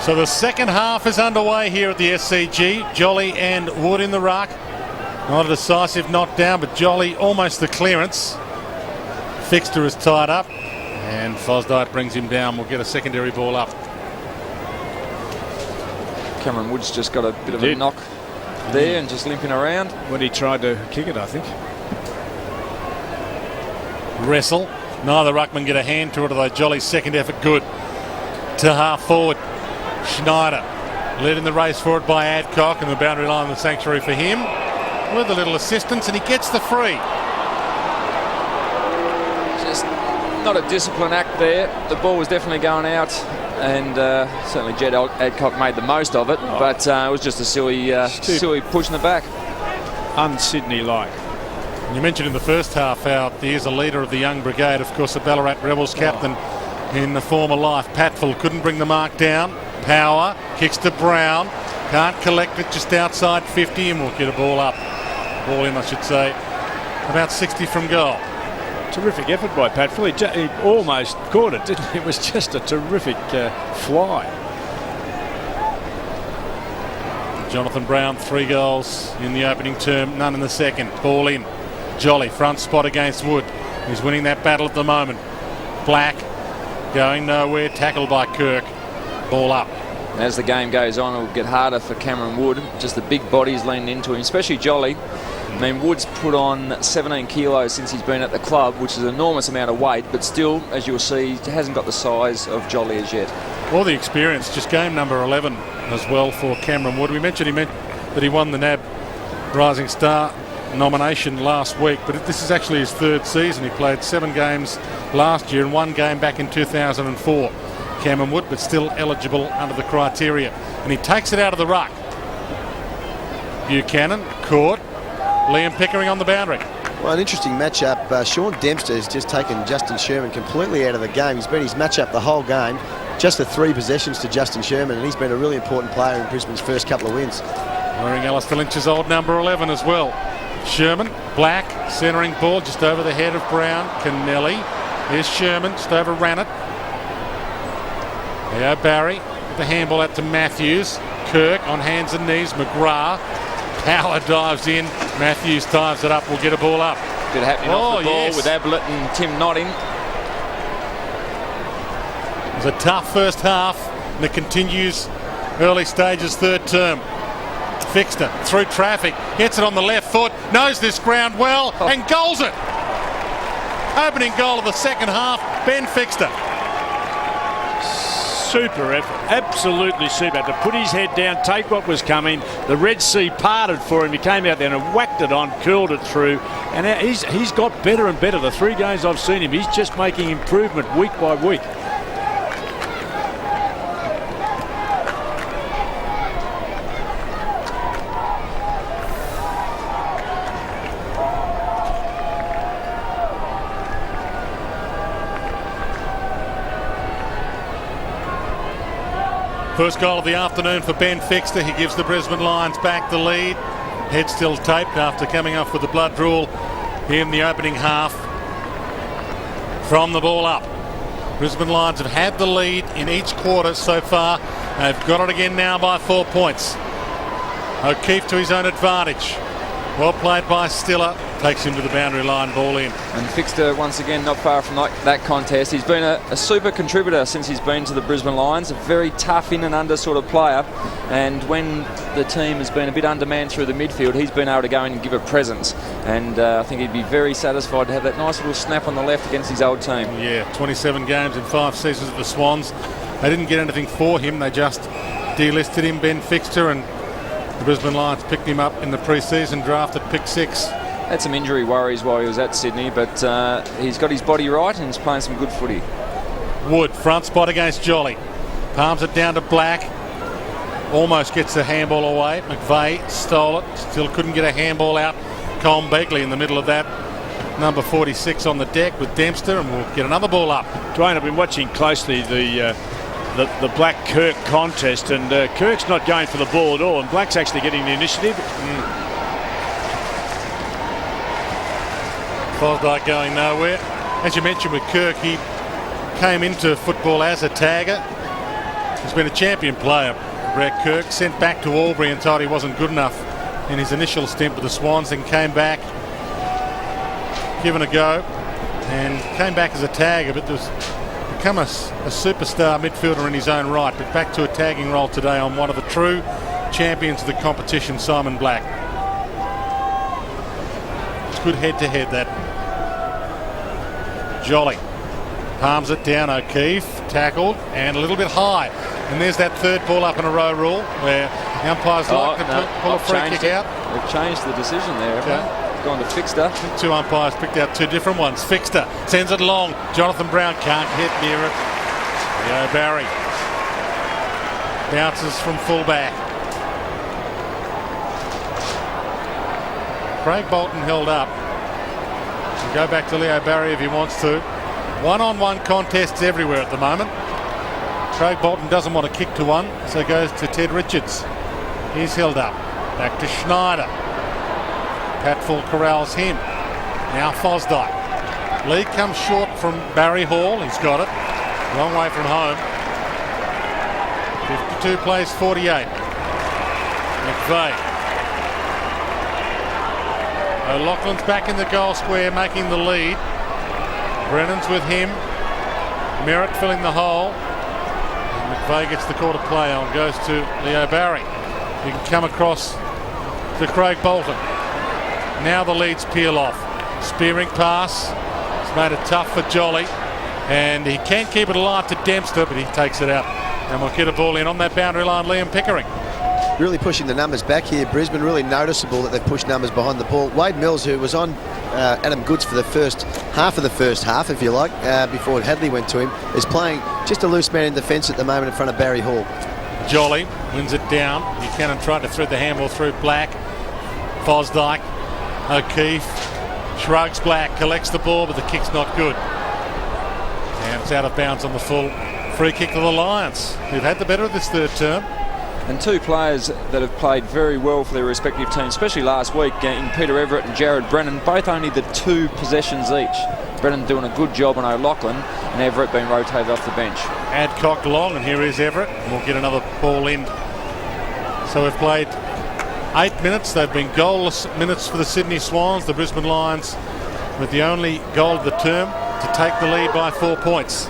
So the second half is underway here at the SCG. Jolly and Wood in the ruck. Not a decisive knockdown, but Jolly almost the clearance. Fixter is tied up, and Fosdyke brings him down. We'll get a secondary ball up. Cameron Wood's just got a bit of a knock there and just limping around. When he tried to kick it, I think. Wrestle. Neither ruckman get a hand to it, although Jolly's second effort good. To half forward. Schneider led in the race for it by Adcock, and the boundary line of the sanctuary for him with a little assistance, and he gets the free. Just not a discipline act there. The ball was definitely going out, and certainly Jed Adcock made the most of it, but it was just a silly push in the back. Un-Sydney-like. You mentioned in the first half how he is a leader of the young brigade, of course the Ballarat Rebels captain in the former life. Patfull couldn't bring the mark down. Power kicks to Brown, can't collect it, just outside 50, and we'll get a ball up. Ball in, I should say. About 60 from goal. Terrific effort by Patfull. He almost caught it, didn't he? It was just a terrific fly. Jonathan Brown, 3 goals in the opening term, none in the second. Ball in. Jolly, front spot against Wood. He's winning that battle at the moment. Black going nowhere, tackled by Kirk. Ball up. As the game goes on, it'll get harder for Cameron Wood. Just the big bodies leaning into him, especially Jolly. I mean, Wood's put on 17 kilos since he's been at the club, which is an enormous amount of weight, but still, as you'll see, he hasn't got the size of Jolly as yet. All the experience, just game number 11 as well for Cameron Wood. We mentioned that he won the NAB Rising Star nomination last week, but this is actually his 3rd season. He played 7 games last year and 1 game back in 2004. Cameron Wood, but still eligible under the criteria, and he takes it out of the ruck. Buchanan caught. Liam Pickering on the boundary. Well, an interesting matchup. Sean Dempster has just taken Justin Sherman completely out of the game. He's been his matchup the whole game. Just the 3 possessions to Justin Sherman, and he's been a really important player in Brisbane's first couple of wins. Wearing Alistair Lynch's old number 11 as well. Sherman, Black, centering ball just over the head of Brown. Kennelly. Here's Sherman, just over Rannett. Leo Barry with the handball out to Matthews. Kirk on hands and knees. McGrath. Power dives in. Matthews ties it up. We'll get a ball up. Bit happening off the ball with Ablett and Tim Notting. It was a tough first half, and it continues early stages, 3rd term. Fixter through traffic, hits it on the left foot, knows this ground well, and goals it. Opening goal of the second half, Ben Fixter. Super effort, absolutely super. To put his head down, take what was coming. The Red Sea parted for him. He came out there and whacked it on, curled it through, and he's got better and better. The 3 games I've seen him, he's just making improvement week by week. First goal of the afternoon for Ben Fixter. He gives the Brisbane Lions back the lead. Head still taped after coming off with the blood rule in the opening half. From the ball up. Brisbane Lions have had the lead in each quarter so far. They've got it again now by 4 points. O'Keefe to his own advantage. Well played by Stiller. Takes him to the boundary line, ball in. And Fixter, once again, not far from that contest. He's been a super contributor since he's been to the Brisbane Lions. A very tough in and under sort of player. And when the team has been a bit undermanned through the midfield, he's been able to go in and give a presence. And I think he'd be very satisfied to have that nice little snap on the left against his old team. Yeah, 27 games in 5 seasons at the Swans. They didn't get anything for him. They just delisted him, Ben Fixter, and the Brisbane Lions picked him up in the pre-season draft at pick 6. Had some injury worries while he was at Sydney, but he's got his body right and he's playing some good footy. Wood, front spot against Jolly. Palms it down to Black. Almost gets the handball away. McVeigh stole it. Still couldn't get a handball out. Colm Begley in the middle of that. Number 46 on the deck with Dempster, and we'll get another ball up. Dwayne, I've been watching closely the Black-Kirk contest, and Kirk's not going for the ball at all, and Black's actually getting the initiative. Fosdyke going nowhere. As you mentioned with Kirk, he came into football as a tagger. He's been a champion player, Brett Kirk, sent back to Albury and told he wasn't good enough in his initial stint with the Swans, then came back, given a go, and came back as a tagger, but was become a superstar midfielder in his own right, but back to a tagging role today on one of the true champions of the competition, Simon Black. It's good head-to-head, that. Jolly palms it down. O'Keefe tackled and a little bit high, and there's that third ball up in a row rule where the umpires like to pull a free kick out. They've changed the decision there, gone to Fixter. Two umpires picked out two different ones. Fixter sends it long. Jonathan Brown can't hit near it. Leo Barry bounces from fullback. Craig Bolton held up. He'll go back to Leo Barry if he wants to. One-on-one contests everywhere at the moment. Craig Bolton doesn't want to kick to one, so goes to Ted Richards. He's held up. Back to Schneider. Patfull corrals him. Now Fosdyke. Lee comes short from Barry Hall. He's got it. Long way from home. 52 plays 48. McVeigh. O'Loughlin's back in the goal square, making the lead. Brennan's with him. Merritt filling the hole. And McVeigh gets the call to play on. Goes to Leo Barry. He can come across to Craig Bolton. Now the leads peel off. Spearing pass. It's made it tough for Jolly. And he can keep it alive to Dempster, but he takes it out. And we'll get a ball in on that boundary line, Liam Pickering. Really pushing the numbers back here, Brisbane. Really noticeable that they've pushed numbers behind the ball. Wade Mills, who was on Adam Goods for the first half, if you like, before Hadley went to him, is playing just a loose man in defence at the moment in front of Barry Hall. Jolly wins it down. Buchanan tried to thread the handball through Black. Fosdyke. O'Keefe shrugs Black, collects the ball, but the kick's not good. And it's out of bounds on the full free kick to the Lions, who've had the better of this third term. And two players that have played very well for their respective teams, especially last week in Peter Everett and Jared Brennan, both only the 2 possessions each. Brennan doing a good job on O'Loughlin and Everett being rotated off the bench. Adcock long, and here is Everett, and we'll get another ball in. So we've played 8 minutes. They've been goalless minutes for the Sydney Swans. The Brisbane Lions with the only goal of the term to take the lead by 4 points.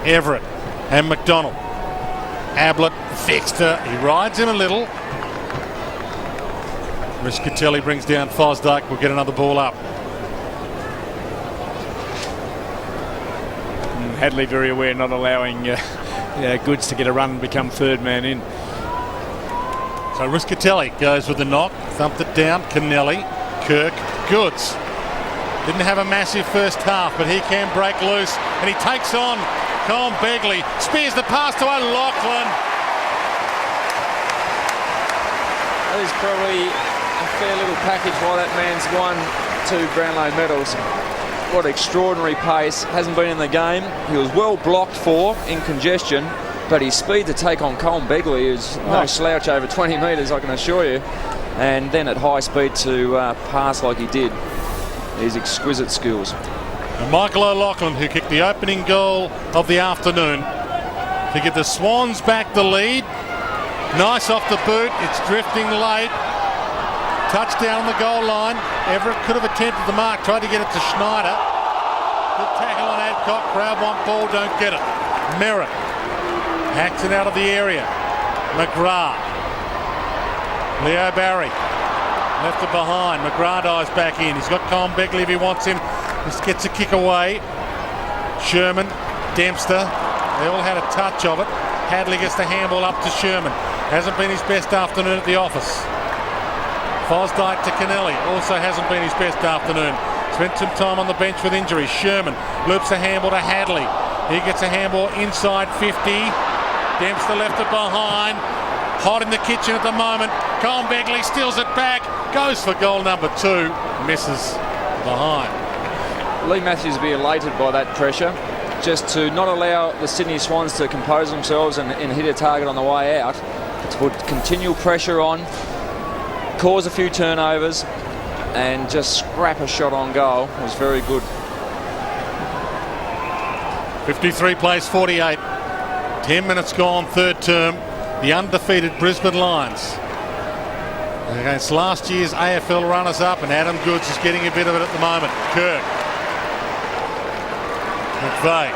Everett and McDonald. Ablett, Fixter, he rides him a little. Riscatelli brings down Fosdyke. We'll get another ball up. Hadley very aware, not allowing Goods to get a run and become third man in. So Riscatelli goes with the knock, thumped it down. Kennelly, Kirk, Goods. Didn't have a massive first half, but he can break loose, and he takes on Colin Begley. Spears the pass to O'Loughlin. That is probably a fair little package why that man's won 2 Brownlow medals. What extraordinary pace. Hasn't been in the game. He was well blocked for in congestion, but his speed to take on Colin Begley is no slouch over 20 metres, I can assure you. And then at high speed to pass like he did. His exquisite skills. And Michael O'Loughlin, who kicked the opening goal of the afternoon to give the Swans back the lead. Nice off the boot. It's drifting late. Touchdown on the goal line. Everett could have attempted the mark. Tried to get it to Schneider. Good tackle on Adcock. Crowd want ball, don't get it. Merritt hacks it out of the area. McGrath. Leo Barry. Left it behind. McGrath dives back in. He's got Colin Begley if he wants him. Just gets a kick away. Sherman, Dempster, they all had a touch of it. Hadley gets the handball up to Sherman. Hasn't been his best afternoon at the office. Fosdyke to Kennelly. Also hasn't been his best afternoon. Spent some time on the bench with injuries. Sherman loops a handball to Hadley. He gets a handball inside 50. Dempster left it behind. Hot in the kitchen at the moment. Colin Begley steals it back. Goes for goal number 2. Misses behind. Lee Matthews will be elated by that pressure, just to not allow the Sydney Swans to compose themselves and hit a target on the way out, to put continual pressure on, cause a few turnovers, and just scrap a shot on goal. It was very good. 53 plays 48. 10 minutes gone, third term. The undefeated Brisbane Lions against last year's AFL runners-up, and Adam Goods is getting a bit of it at the moment. Kirk. McVeigh.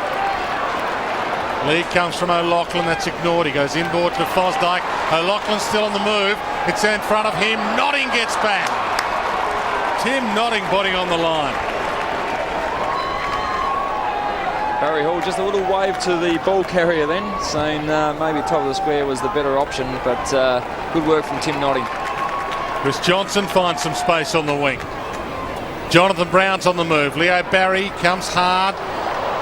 Lead comes from O'Loughlin. That's ignored. He goes inboard to Fosdyke. O'Loughlin's still on the move. It's in front of him. Notting gets back. Tim Notting body on the line. Barry Hall, just a little wave to the ball carrier then, saying maybe top of the square was the better option, but good work from Tim Notting. Chris Johnson finds some space on the wing. Jonathan Brown's on the move. Leo Barry comes hard.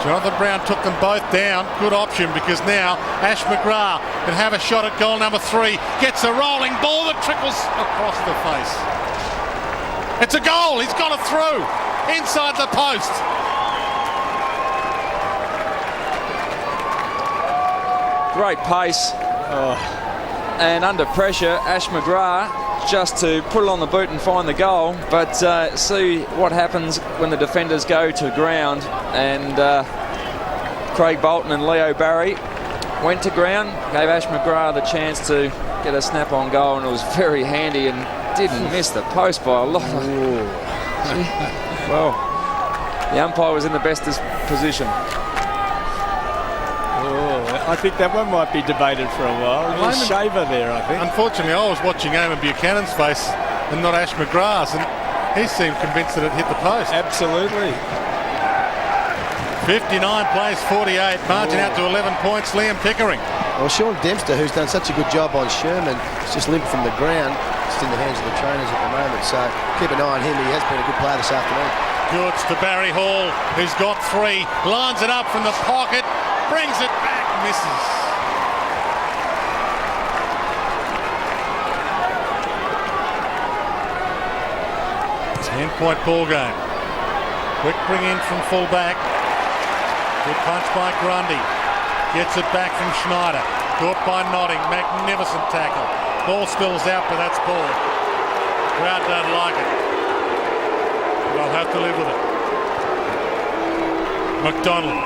Jonathan Brown took them both down. Good option, because now Ash McGrath can have a shot at goal number 3. Gets a rolling ball that trickles across the face. It's a goal. He's got it through. Inside the post. Great pace. And under pressure, Ash McGrath just to put it on the boot and find the goal. But see what happens when the defenders go to ground. And Craig Bolton and Leo Barry went to ground, gave Ash McGrath the chance to get a snap-on goal, and it was very handy and didn't miss the post by a lot. Well, the umpire was in the best position. I think that one might be debated for a while. A shaver there, I think. Unfortunately, I was watching Eamon Buchanan's face and not Ash McGrath's, and he seemed convinced that it hit the post. Absolutely. 59 plays 48, margin out to 11 points. Liam Pickering. Well, Sean Dempster, who's done such a good job on Sherman, it's just limped from the ground. It's in the hands of the trainers at the moment, so keep an eye on him. He has been a good player this afternoon. Goods to Barry Hall, who's got 3, lines it up from the pocket, brings it back, misses. Ten-point ball game. Quick bring in from full back. Good punch by Grundy. Gets it back from Schneider. Caught by Notting. Magnificent tackle. Ball spills out, but that's ball. Crowd don't like it. They'll have to live with it. McDonald.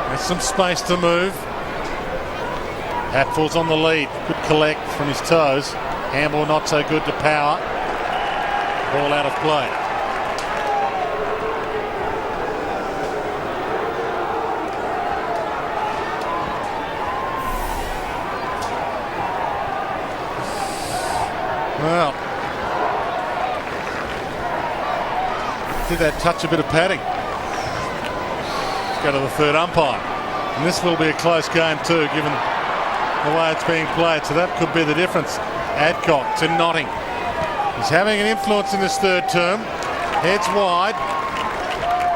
There's some space to move. Hatfield's on the lead. Good collect from his toes. Hamble not so good to power. Ball out of play. Well, did that touch a bit of padding? Let's go to the third umpire. And this will be a close game too, given the way it's being played. So that could be the difference. Adcock to Notting. He's having an influence in this third term. Heads wide.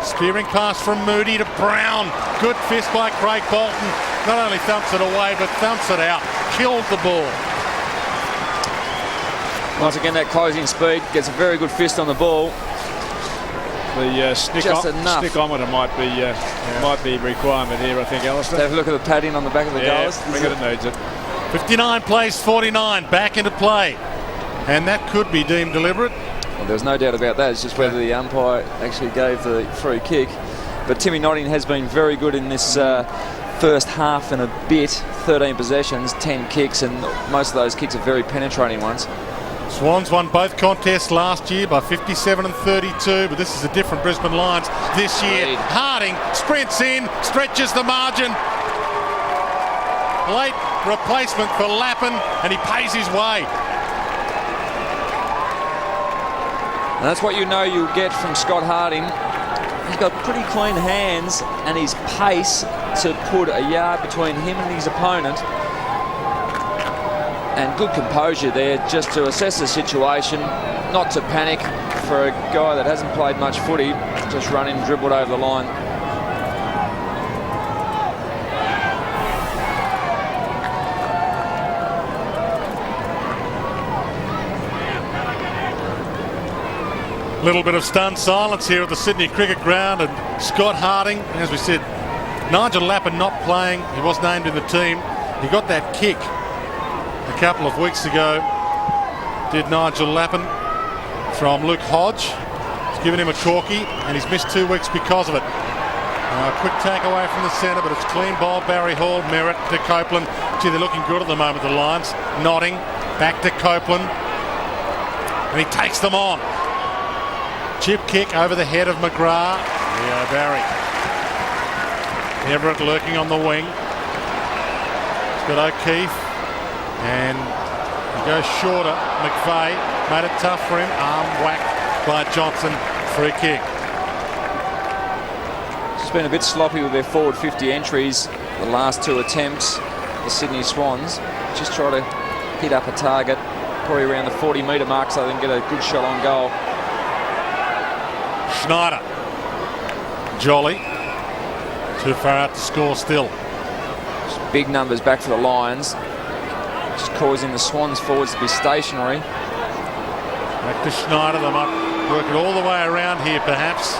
Spearing pass from Moody to Brown. Good fist by Craig Bolton. Not only thumps it away, but thumps it out. Killed the ball. Once again, that closing speed gets a very good fist on the ball. The stickometer might be a requirement here, I think, Alistair. Have a look at the padding on the back of the goals. I think it needs it. 59 plays 49, back into play. And that could be deemed deliberate. Well, there's no doubt about that. It's just whether the umpire actually gave the free kick. But Timmy Notting has been very good in this first half and a bit. 13 possessions, 10 kicks, and most of those kicks are very penetrating ones. Swans won both contests last year by 57 and 32, but this is a different Brisbane Lions this year. Harding sprints in, stretches the margin. Late replacement for Lappin, and he pays his way. And that's what you know you'll get from Scott Harding. He's got pretty clean hands and his pace to put a yard between him and his opponent. And good composure there just to assess the situation, not to panic for a guy that hasn't played much footy, just run in, dribbled over the line. Little bit of stunned silence here at the Sydney Cricket Ground, and Scott Harding, as we said, Nigel Lappin not playing. He was named in the team. He got that kick a couple of weeks ago, did Nigel Lappin, from Luke Hodge. He's given him a corky, and he's missed 2 weeks because of it. Quick take away from the centre, but it's clean ball. Barry Hall, Merritt to Copeland. Gee, they're looking good at the moment, the Lions. Nodding, back to Copeland. And he takes them on. Chip kick over the head of McGrath. Leo Barry. Everett lurking on the wing. He's got O'Keefe. And he goes shorter. McVeigh made it tough for him. Arm whacked by Johnson. Free kick. It's been a bit sloppy with their forward 50 entries the last two attempts. The Sydney Swans just try to hit up a target probably around the 40-metre mark so they can get a good shot on goal. Schneider. Jolly. Too far out to score still. Just big numbers back for the Lions, just causing the Swans forwards to be stationary. Back to Schneider. They might work it all the way around here perhaps.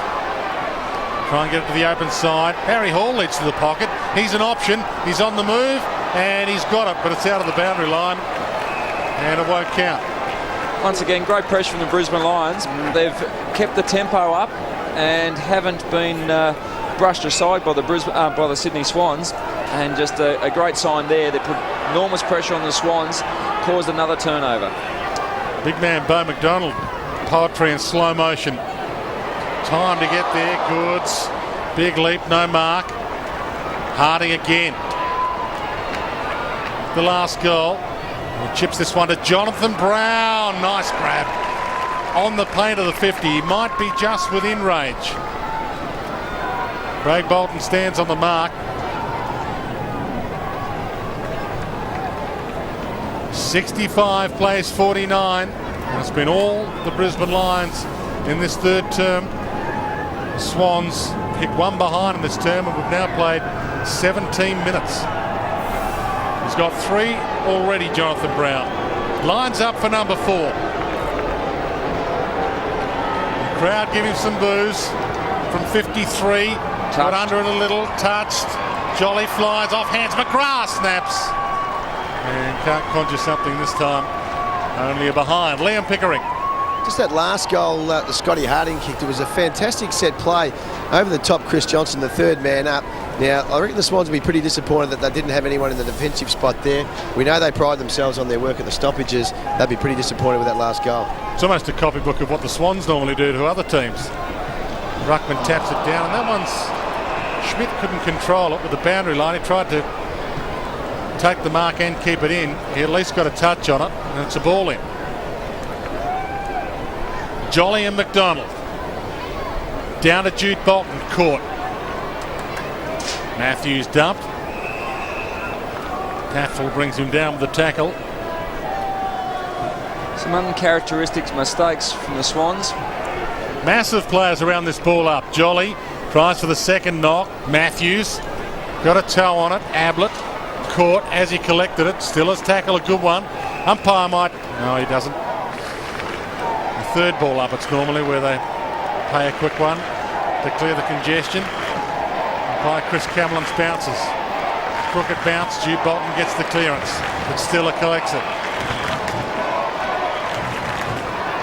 Try and get it to the open side. Barry Hall leads to the pocket. He's an option. He's on the move and he's got it, but it's out of the boundary line and it won't count. Once again, great pressure from the Brisbane Lions. They've kept the tempo up and haven't been brushed aside by the Sydney Swans, and just a great sign there. They put enormous pressure on the Swans, caused another turnover. Big man Bo McDonald, poetry in slow motion. Time to get there. Goods, big leap, no mark. Harding again. The last goal. He chips this one to Jonathan Brown. Nice grab on the paint of the 50. He might be just within range. Craig Bolton stands on the mark. 65 plays 49. And it's been all the Brisbane Lions in this third term. The Swans hit one behind in this term and we've now played 17 minutes. He's got 3 already, Jonathan Brown. Lines up for number 4. The crowd give him some boos from 53. Got under it a little, touched. Jolly flies off hands. McGrath snaps. And can't conjure something this time. Only a behind. Liam Pickering. Just that last goal that Scotty Harding kicked, it was a fantastic set play over the top. Chris Johnson, the third man up. Now, I reckon the Swans will be pretty disappointed that they didn't have anyone in the defensive spot there. We know they pride themselves on their work at the stoppages. They'd be pretty disappointed with that last goal. It's almost a copybook of what the Swans normally do to other teams. Ruckman taps it down, and that one's... Schmidt couldn't control it with the boundary line. He tried to take the mark and keep it in. He at least got a touch on it, and it's a ball in. Jolly and McDonald. Down to Jude Bolton, caught. Matthews dumped. Taffel brings him down with the tackle. Some uncharacteristic mistakes from the Swans. Massive players around this ball up. Jolly tries for the second knock. Matthews got a toe on it. Ablett caught as he collected it. Still has tackle, a good one. Umpire might... No, he doesn't. The third ball up, it's normally where they pay a quick one to clear the congestion. Umpire Chris Cameron's bounces. Crooked bounce. Jude Bolton gets the clearance, but Stiller collects it.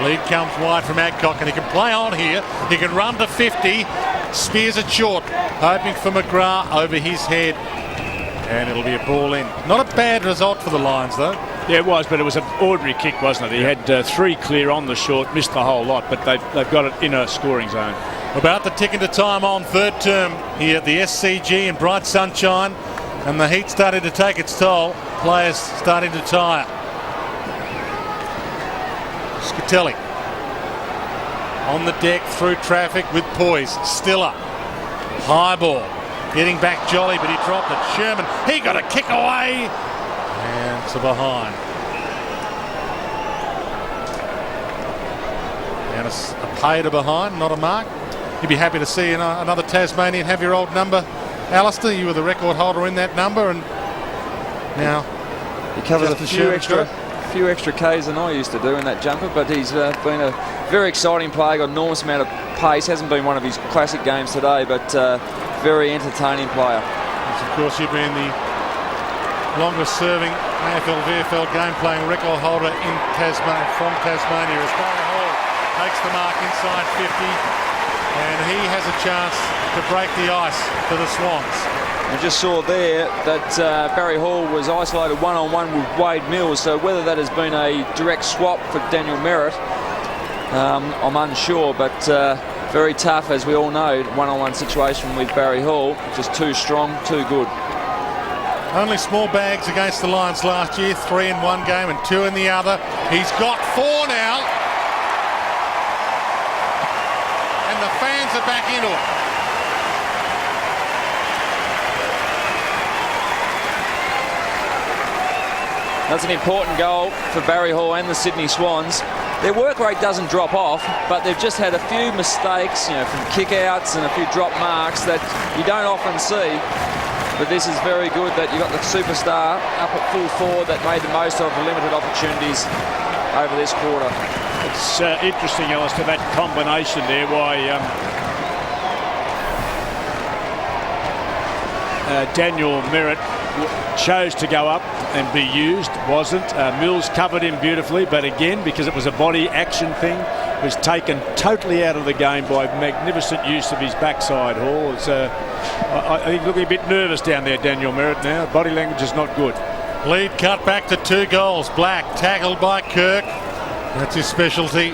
Lead comes wide from Adcock, and he can play on here. He can run to 50. Spears it short, hoping for McGrath over his head. And it'll be a ball in. Not a bad result for the Lions, though. Yeah, it was, but it was an ordinary kick, wasn't it? He had 3 clear on the short, missed the whole lot, but they've got it in a scoring zone. About to tick into time on third term here at the SCG in bright sunshine, and the heat starting to take its toll. Players starting to tire. Scatelli on the deck through traffic with poise. Stiller, high ball, getting back Jolly, but he dropped it. Sherman, he got a kick away, and it's a behind. And a pay to behind, not a mark. You'd be happy to see another Tasmanian have your old number, Alistair. You were the record holder in that number, and now he covered a few extra Ks than I used to do in that jumper, but he's been a very exciting player, got an enormous amount of pace. Hasn't been one of his classic games today, but very entertaining player. Yes, of course, you've been the longest serving AFL VFL game playing record holder in Tasmania, from Tasmania, as Barry Hall takes the mark inside 50 and he has a chance to break the ice for the Swans. I just saw there that Barry Hall was isolated one-on-one with Wade Mills, so whether that has been a direct swap for Daniel Merritt, I'm unsure, but very tough, as we all know, one-on-one situation with Barry Hall. Just too strong, too good. Only small bags against the Lions last year, 3 in one game and 2 in the other. He's got 4 now. And the fans are back into it. That's an important goal for Barry Hall and the Sydney Swans. Their work rate doesn't drop off, but they've just had a few mistakes, from kick-outs and a few drop marks that you don't often see. But this is very good that you've got the superstar up at full forward that made the most of the limited opportunities over this quarter. It's interesting, Alistair, that combination there, why Daniel Merritt chose to go up and be used, wasn't. Mills covered him beautifully, but again, because it was a body action thing, was taken totally out of the game by magnificent use of his backside, Hall. It's, I think looking a bit nervous down there, Daniel Merritt now. Body language is not good. Lead cut back to 2 goals. Black tackled by Kirk. That's his specialty.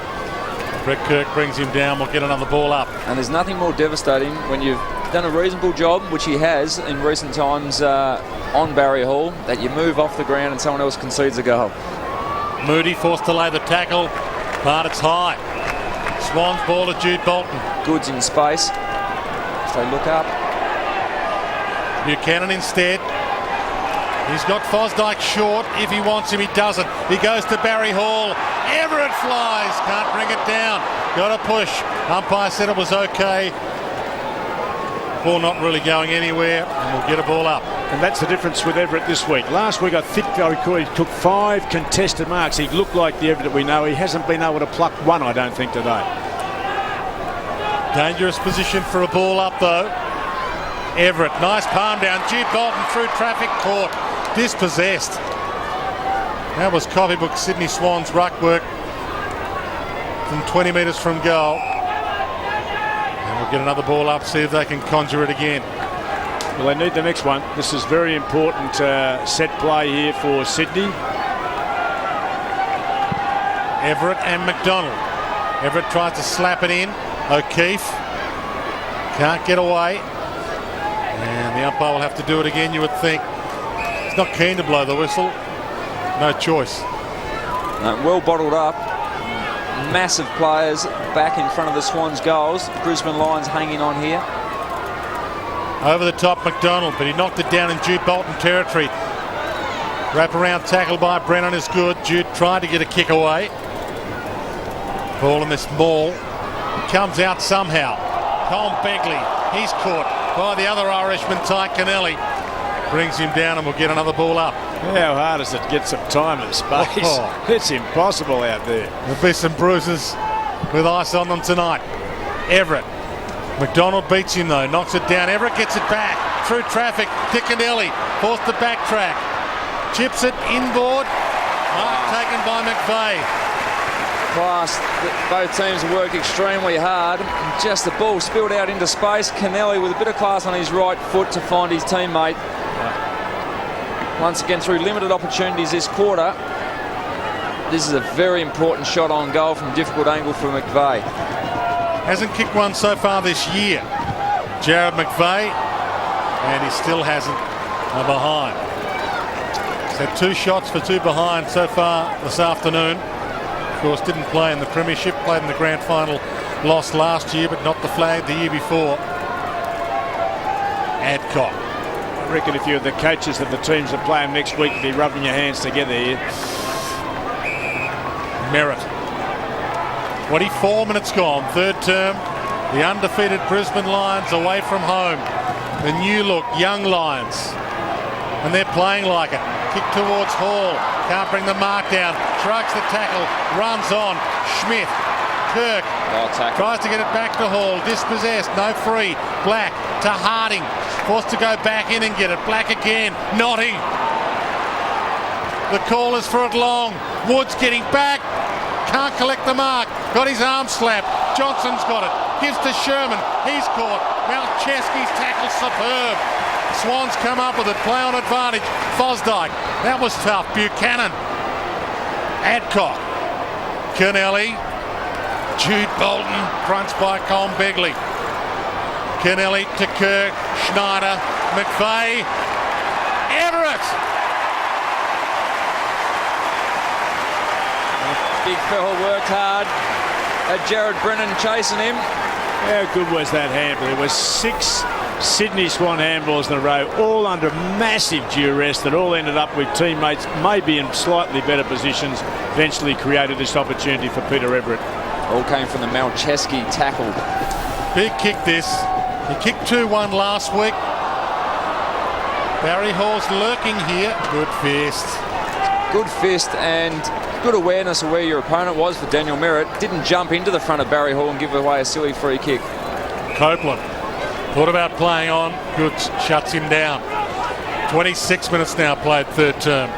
Brett Kirk brings him down. We'll get another ball up. And there's nothing more devastating when you've done a reasonable job, which he has in recent times on Barry Hall, that you move off the ground and someone else concedes a goal. Moody forced to lay the tackle, but it's high. Swans ball to Jude Bolton. Goods in space. If they look up. Buchanan instead. He's got Fosdyke short. If he wants him, he doesn't. He goes to Barry Hall. Everett flies. Can't bring it down. Got to push. Umpire said it was okay. Ball not really going anywhere, and we'll get a ball up. And that's the difference with Everett this week. Last week I think he took 5 contested marks. He looked like the Everett we know. He hasn't been able to pluck one, I don't think, today. Dangerous position for a ball up, though. Everett, nice palm down. Jude Bolton through traffic, caught. Dispossessed. That was copybook Sydney Swans ruck work from 20 metres from goal. And we'll get another ball up, see if they can conjure it again. Well, they need the next one. This is very important set play here for Sydney. Everett and McDonald. Everett tries to slap it in. O'Keefe can't get away. And the umpire will have to do it again, you would think. He's not keen to blow the whistle. No choice. Well bottled up. Massive players back in front of the Swans goals. Brisbane Lions hanging on here. Over the top McDonald, but he knocked it down in Jude Bolton territory. Wrap around tackle by Brennan is good. Jude tried to get a kick away. Ball in this maul. Comes out somehow. Colin Begley, he's caught by the other Irishman, Ty Kennelly. Brings him down and we'll get another ball up. How hard is it to get some time and space? Oh. It's impossible out there. There'll be some bruises with ice on them tonight. Everett. McDonald beats him though, knocks it down. Everett gets it back through traffic. Kennelly forced to backtrack. Chips it inboard. Mark taken by McVeigh. Class. Both teams have worked extremely hard. Just the ball spilled out into space. Kennelly with a bit of class on his right foot to find his teammate. Once again, through limited opportunities this quarter, this is a very important shot on goal from a difficult angle for McVeigh. Hasn't kicked one so far this year, Jared McVeigh, and he still hasn't a behind. He's had 2 shots for 2 behind so far this afternoon. Of course, didn't play in the Premiership, played in the Grand Final, lost last year, but not the flag the year before. Adcock. I reckon if you're the coaches of the teams that play them next week, you'd be rubbing your hands together here. Merritt. 24 minutes gone, 3rd term. The undefeated Brisbane Lions away from home. The new look, young Lions. And they're playing like it. Kick towards Hall. Can't bring the mark down. Shrugs the tackle. Runs on. Schmidt. Kirk. Tries to get it back to Hall. Dispossessed. No free. Black to Harding. Forced to go back in and get it. Black again. Notting. The call is for it long. Woods getting back. Can't collect the mark. Got his arm slapped. Johnson's got it. gives to Sherman. He's caught. Malcheski's tackle superb. Swans come up with it, play on advantage. Fosdyke, that was tough. Buchanan, Adcock, Kennelly, Jude Bolton, crunched by Colm Begley. Kennelly to Kirk, Schneider, McVeigh, Everett. Big fella worked hard. Jared Brennan chasing him. How good was that handball? It was 6 Sydney Swan handballs in a row, all under massive duress that all ended up with teammates maybe in slightly better positions, eventually created this opportunity for Peter Everett. All came from the Malcheski tackle. Big kick this. He kicked 2-1 last week. Barry Hall's lurking here. Good fist. Good fist and good awareness of where your opponent was for Daniel Merritt. Didn't jump into the front of Barry Hall and give away a silly free kick. Copeland thought about playing on. Goods shuts him down. 26 minutes now played third term.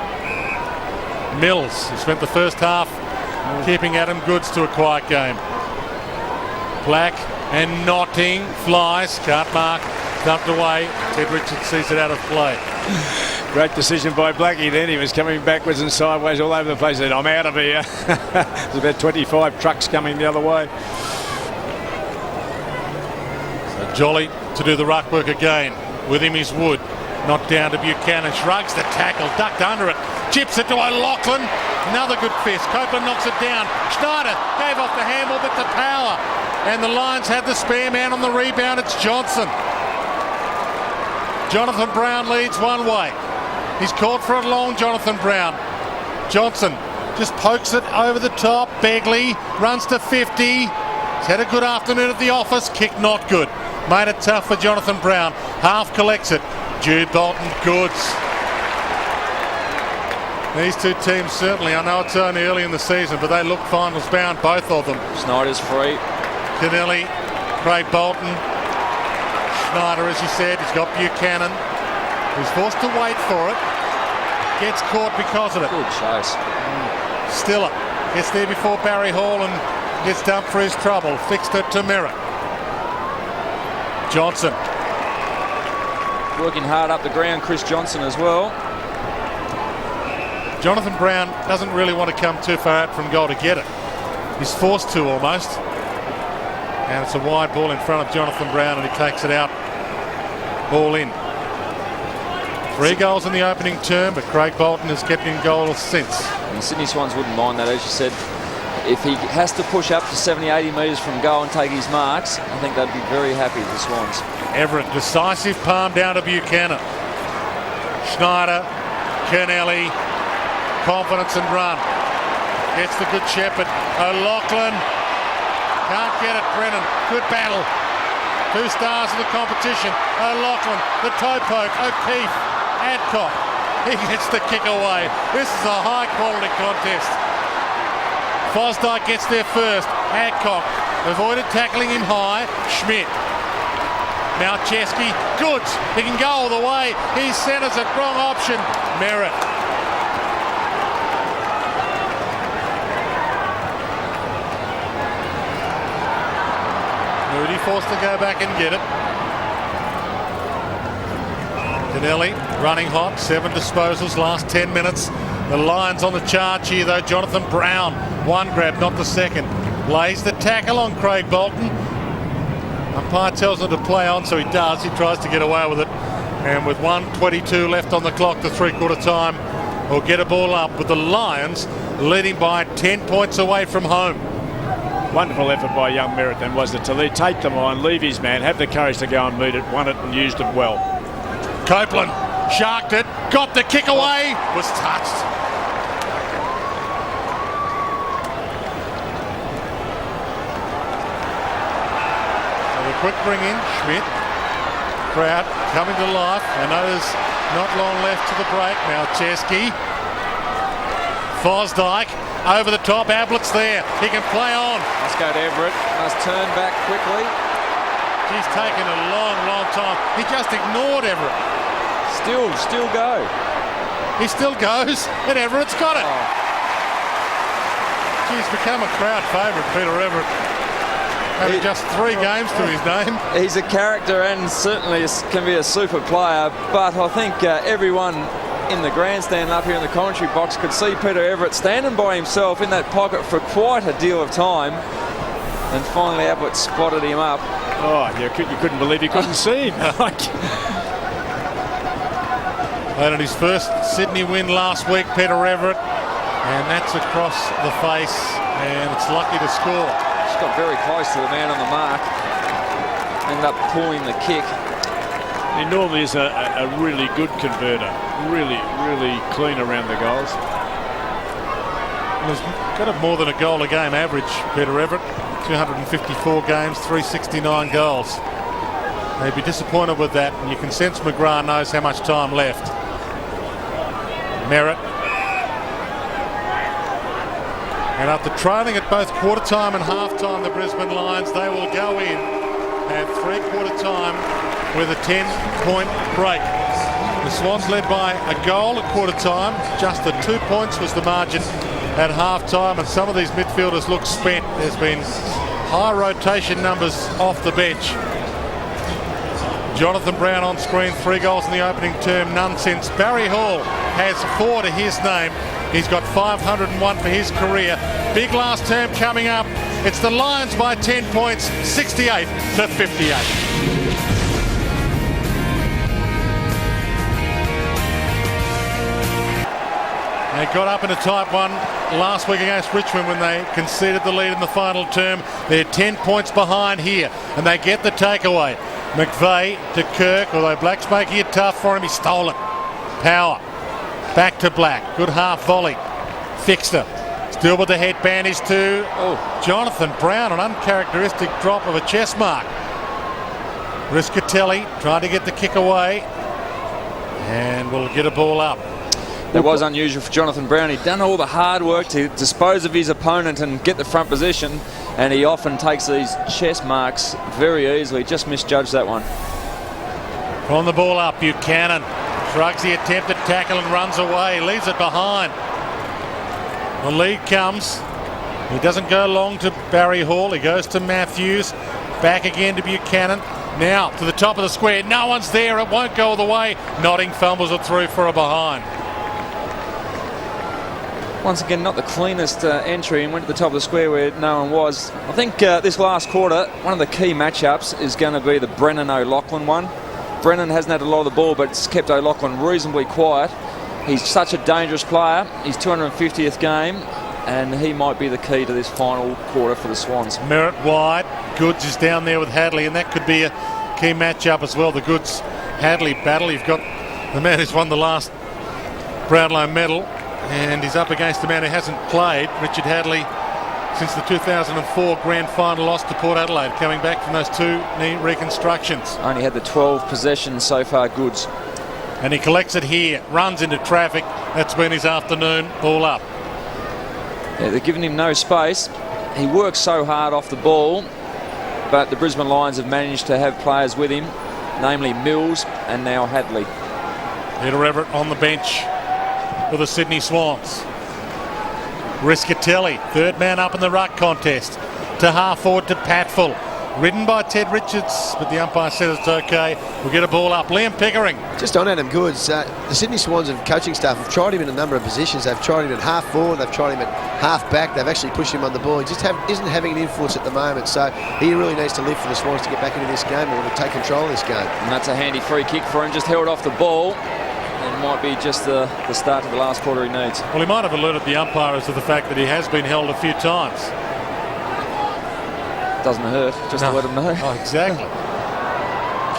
Mills, who spent the first half keeping Adam Goods to a quiet game. Black and Notting flies. Can't mark. Dumped away. Ted Richards sees it out of play. Great decision by Blackie then. He was coming backwards and sideways all over the place. He said, I'm out of here. There's about 25 trucks coming the other way. So Jolly to do the ruck work again. With him is Wood. Knocked down to Buchanan. Shrugs the tackle. Ducked under it. Chips it to O'Loughlin. Another good fist. Copeland knocks it down. Schneider gave off the handball, but the power. And the Lions had the spare man on the rebound. It's Johnson. Jonathan Brown leads one way. He's caught for it long, Jonathan Brown. Johnson just pokes it over the top. Begley runs to 50. He's had a good afternoon at the office. Kick not good. Made it tough for Jonathan Brown. Half collects it. Jude Bolton, Goods. These two teams certainly, I know it's only early in the season, but they look finals bound, both of them. Snyder's free. Kennelly, Craig Bolton. Schneider, as you said, he's got Buchanan. He's forced to wait for it. Gets caught because of it. Good chase. Stiller gets there before Barry Hall and gets dumped for his trouble. Fixed it to Merritt. Johnson. Working hard up the ground, Chris Johnson as well. Jonathan Brown doesn't really want to come too far out from goal to get it. He's forced to almost. And it's a wide ball in front of Jonathan Brown and he takes it out. Ball in. 3 goals in the opening term, but Craig Bolton has kept in goals since. And the Sydney Swans wouldn't mind that, as you said. If he has to push up to 70, 80 metres from goal and take his marks, I think they'd be very happy, the Swans. Everett, decisive palm down to Buchanan. Schneider, Kennelly, confidence and run. Gets the good shepherd. O'Loughlin. Can't get it, Brennan. Good battle. 2 stars in the competition. O'Loughlin, the toe poke, O'Keefe, Adcock. He gets the kick away. This is a high quality contest. Fosdyke gets there first. Adcock avoided tackling him high. Schmidt. Malcheski. Goods. He can go all the way. He centres it. Wrong option. Merritt. Moody forced to go back and get it. Kennelly running hot. 7 disposals last 10 minutes. The Lions on the charge here though. Jonathan Brown. 1 grab, not the second. Lays the tackle on Craig Bolton. Umpire tells him to play on, so he does. He tries to get away with it. And with 1:22 left on the clock to 3/4 time, we'll get a ball up with the Lions leading by 10 points away from home. Wonderful effort by young Merritt then, was it, to take them on, leave his man, have the courage to go and meet it, won it and used it well. Copeland sharked it, got the kick away, was touched. Quick bring in, Schmidt. Crowd coming to life. I know there's not long left to the break. Malcheski. Fosdyke over the top. Ablett's there. He can play on. Must go to Everett. Must turn back quickly. He's taken a long, long time. He just ignored Everett. Still go. He still goes, and Everett's got it. Oh. He's become a crowd favourite, Peter Everett. Having just 3 games to his name. He's a character and certainly can be a super player, but I think everyone in the grandstand up here in the commentary box could see Peter Everett standing by himself in that pocket for quite a deal of time, and finally Ablett spotted him up. Oh, you couldn't believe you couldn't see him. Had his first Sydney win last week, Peter Everett, and that's across the face, and it's lucky to score. Just got very close to the man on the mark. Ended up pulling the kick. He normally is a really good converter. Really clean around the goals. He's got more than a goal a game average, Peter Everett. 254 games, 369 goals. They'd be disappointed with that, and you can sense McGrath knows how much time left. Merritt. And after trailing at both quarter time and half time, the Brisbane Lions, they will go in at 3/4 time with a 10-point break. The Swans led by a goal at quarter time. Just the 2 points was the margin at half time, and some of these midfielders look spent. There's been high rotation numbers off the bench. Jonathan Brown on screen, 3 goals in the opening term, none since. Barry Hall has 4 to his name. He's got 501 for his career. Big last term coming up. It's the Lions by 10 points, 68 to 58. They got up in a tight one last week against Richmond when they conceded the lead in the final term. They're 10 points behind here, and they get the takeaway. McVeigh to Kirk, although Black's making it tough for him. He stole it. Power. Back to Black. Good half volley. Fixter. Still with the head bandage to Jonathan Brown. An uncharacteristic drop of a chest mark. Riscatelli trying to get the kick away. And will get a ball up. That was unusual for Jonathan Brown. He'd done all the hard work to dispose of his opponent and get the front position, and he often takes these chest marks very easily. Just misjudged that one. From the ball up, Buchanan shrugs the attempted tackle and runs away, leaves it behind. The lead comes. He doesn't go long to Barry Hall. He goes to Matthews. Back again to Buchanan. Now to the top of the square. No one's there. It won't go all the way. Notting fumbles it through for a behind. Once again, not the cleanest entry, and went to the top of the square where no one was. I think this last quarter, one of the key matchups is going to be the Brennan O'Loughlin one. Brennan hasn't had a lot of the ball, but it's kept O'Loughlin reasonably quiet. He's such a dangerous player. His 250th game, and he might be the key to this final quarter for the Swans. Merritt wide. Goods is down there with Hadley, and that could be a key matchup as well. The Goods-Hadley battle. You've got the man who's won the last Brownlow medal, and he's up against the man who hasn't played, Richard Hadley, since the 2004 grand final loss to Port Adelaide, coming back from those 2 knee reconstructions. Only had the 12 possessions so far, Goods. And he collects it here, runs into traffic. That's been his afternoon. Ball up. Yeah, they're giving him no space. He works so hard off the ball, but the Brisbane Lions have managed to have players with him, namely Mills and now Hadley. Peter Everett on the bench for the Sydney Swans. Riscatelli, 3rd man up in the ruck contest. To half forward to Patfull. Ridden by Ted Richards, but the umpire says it's okay. We'll get a ball up. Liam Pickering. Just on Adam Goods, the Sydney Swans of coaching staff have tried him in a number of positions. They've tried him at half forward, they've tried him at half back, they've actually pushed him on the ball. He just isn't having an influence at the moment, so he really needs to live for the Swans to get back into this game or to take control of this game. And that's a handy free kick for him, just held off the ball. And might be just the start of the last quarter he needs. Well, he might have alerted the umpires to the fact that he has been held a few times. Doesn't hurt, just to let him know. Oh, exactly.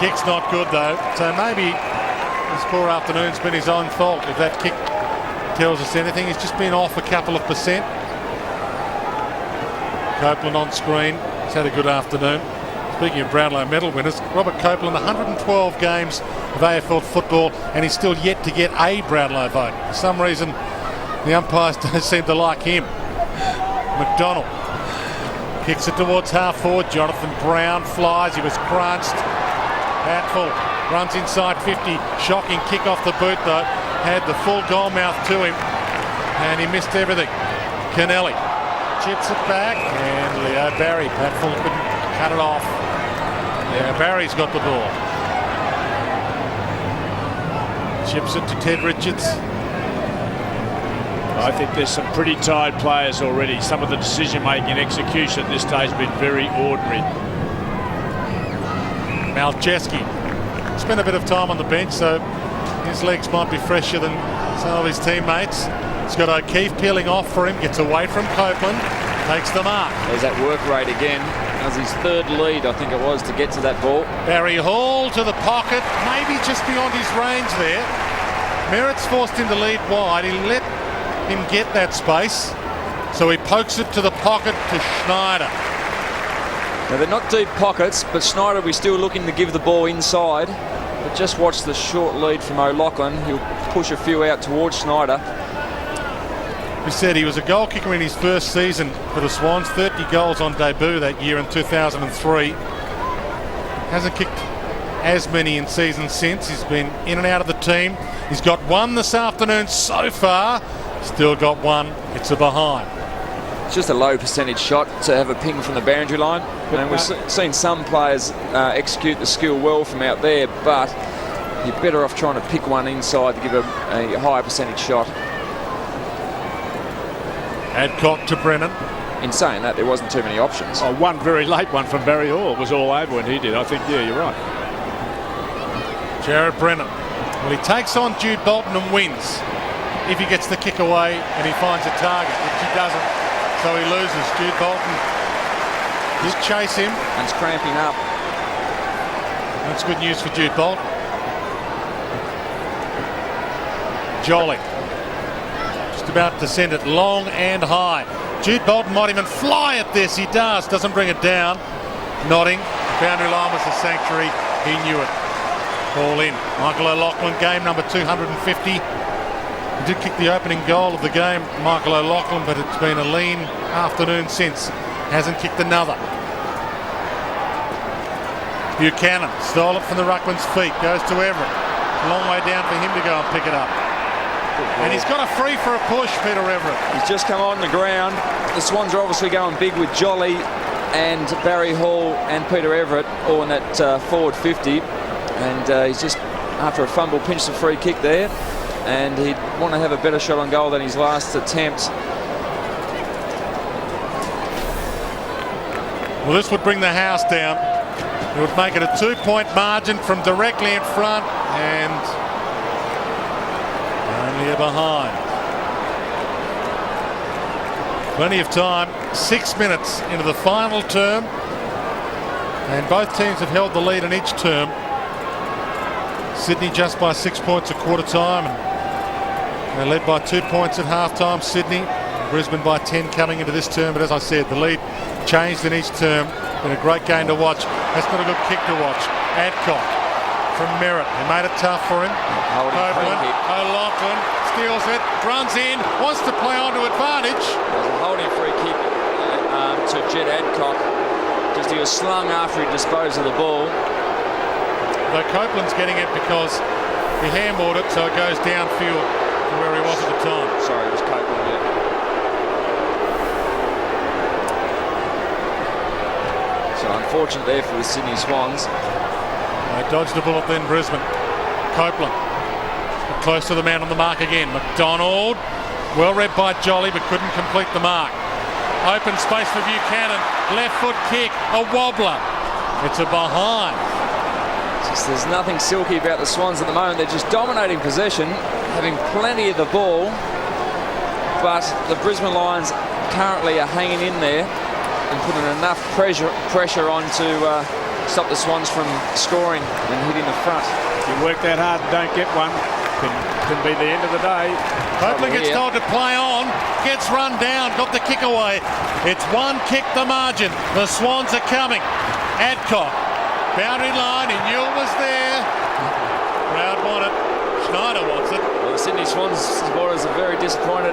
Kick's not good, though, so maybe this poor afternoon's been his own fault. If that kick tells us anything, he's just been off a couple of percent. Copeland on screen. He's had a good afternoon. Speaking of Brownlow medal winners, Robert Copeland, 112 games of AFL football, and he's still yet to get a Brownlow vote. For some reason, the umpires don't seem to like him. McDonald kicks it towards half forward. Jonathan Brown flies. He was crunched. Patfull runs inside 50. Shocking kick off the boot, though. Had the full goal mouth to him, and he missed everything. Kennelly chips it back, and Leo Barry. Patfull couldn't cut it off. Yeah, Barry's got the ball. Chips it to Ted Richards. I think there's some pretty tired players already. Some of the decision-making and execution at this stage have been very ordinary. Malcheski spent a bit of time on the bench, so his legs might be fresher than some of his teammates. He's got O'Keefe peeling off for him, gets away from Copeland, takes the mark. There's that work rate again. That was his third lead, I think it was, to get to that ball. Barry Hall to the pocket, maybe just beyond his range there. Merritt's forced him to lead wide. He let him get that space, so he pokes it to the pocket to Schneider. Now they're not deep pockets, but Schneider will be still looking to give the ball inside. But just watch the short lead from O'Loughlin. He'll push a few out towards Schneider. He said he was a goal kicker in his first season for the Swans, 30 goals on debut that year in 2003. Hasn't kicked as many in seasons since. He's been in and out of the team. He's got one this afternoon so far. Still got one. It's a behind. It's just a low percentage shot to have a ping from the boundary line. And we've seen some players execute the skill well from out there, but you're better off trying to pick one inside to give a higher percentage shot. Adcock to Brennan. In saying that, there wasn't too many options. Oh, one very late one from Barry Hall was all over when he did. I think, yeah, you're right. Jared Brennan. Well, he takes on Jude Bolton and wins if he gets the kick away and he finds a target, which he doesn't, so he loses. Jude Bolton did chase him. And it's cramping up. That's good news for Jude Bolton. Jolly just about to send it long and high. Jude Bolton might even fly at this. He does. Doesn't bring it down. Nodding. The boundary line was the sanctuary. He knew it. Ball in. Michael O'Loughlin, game number 250. He did kick the opening goal of the game, Michael O'Loughlin, but it's been a lean afternoon since. Hasn't kicked another. Buchanan stole it from the ruckman's feet. Goes to Everett. A long way down for him to go and pick it up. And he's got a free for a push, Peter Everett. He's just come on the ground. The Swans are obviously going big with Jolly and Barry Hall and Peter Everett all in that forward 50. And he's just, after a fumble, pinched a free kick there. And he'd want to have a better shot on goal than his last attempt. Well, this would bring the house down. It would make it a 2-point margin from directly in front and only a behind. Plenty of time, 6 minutes into the final term, and both teams have held the lead in each term. Sydney just by 6 points at quarter time, and they're led by 2 points at half time. Sydney, Brisbane by 10 coming into this term, but as I said, the lead changed in each term. Been a great game to watch. That's not a good kick to watch. Adcock from Merritt. They made it tough for him. O'Loughlin steals it, runs in, wants to play on to advantage. There's a holding free kick to Jed Adcock. Just he was slung after he disposed of the ball. Though Copeland's getting it because he handballed it, so it goes downfield to where he was at the time. Sorry, it was Copeland, yeah. So unfortunate there for the Sydney Swans. They dodged the bullet then, Brisbane. Copeland close to the man on the mark again. McDonald, well read by Jolly, but couldn't complete the mark. Open space for Buchanan. Left foot kick, a wobbler. It's a behind. There's nothing silky about the Swans at the moment. They're just dominating possession, having plenty of the ball, but the Brisbane Lions currently are hanging in there and putting enough pressure on to stop the Swans from scoring and hitting the front. You work that hard and don't get one, can be the end of the day. Copeland gets told to play on, gets run down, got the kick away. It's one kick the margin. The Swans are coming. Adcock. Boundary line, he knew it was there. Crowd want it. Schneider wants it. Well, the Sydney Swans supporters are very disappointed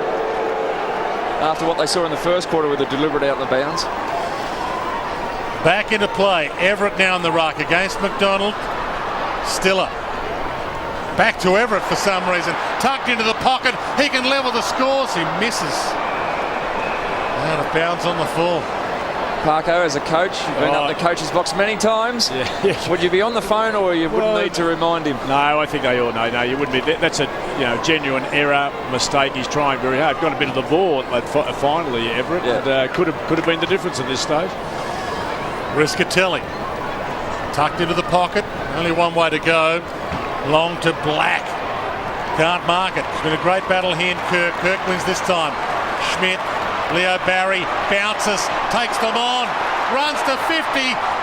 after what they saw in the first quarter with the deliberate out of the bounds. Back into play. Everett now in the ruck against McDonald. Stiller. Back to Everett for some reason. Tucked into the pocket. He can level the scores. He misses. Out of bounds on the full. Parko, as a coach, you've been up the coach's box many times. Yeah. Would you be on the phone, or you wouldn't need to remind him? No, I think they all know. No, you wouldn't be. That's a genuine error, mistake. He's trying very hard. Got a bit of the ball finally, Everett. Yeah. And, could have been the difference at this stage. Riscatelli tucked into the pocket. Only one way to go. Long to Black. Can't mark it. It's been a great battle here in Kirk. Kirk wins this time. Schmidt, Leo Barry bounces, takes them on, runs to 50.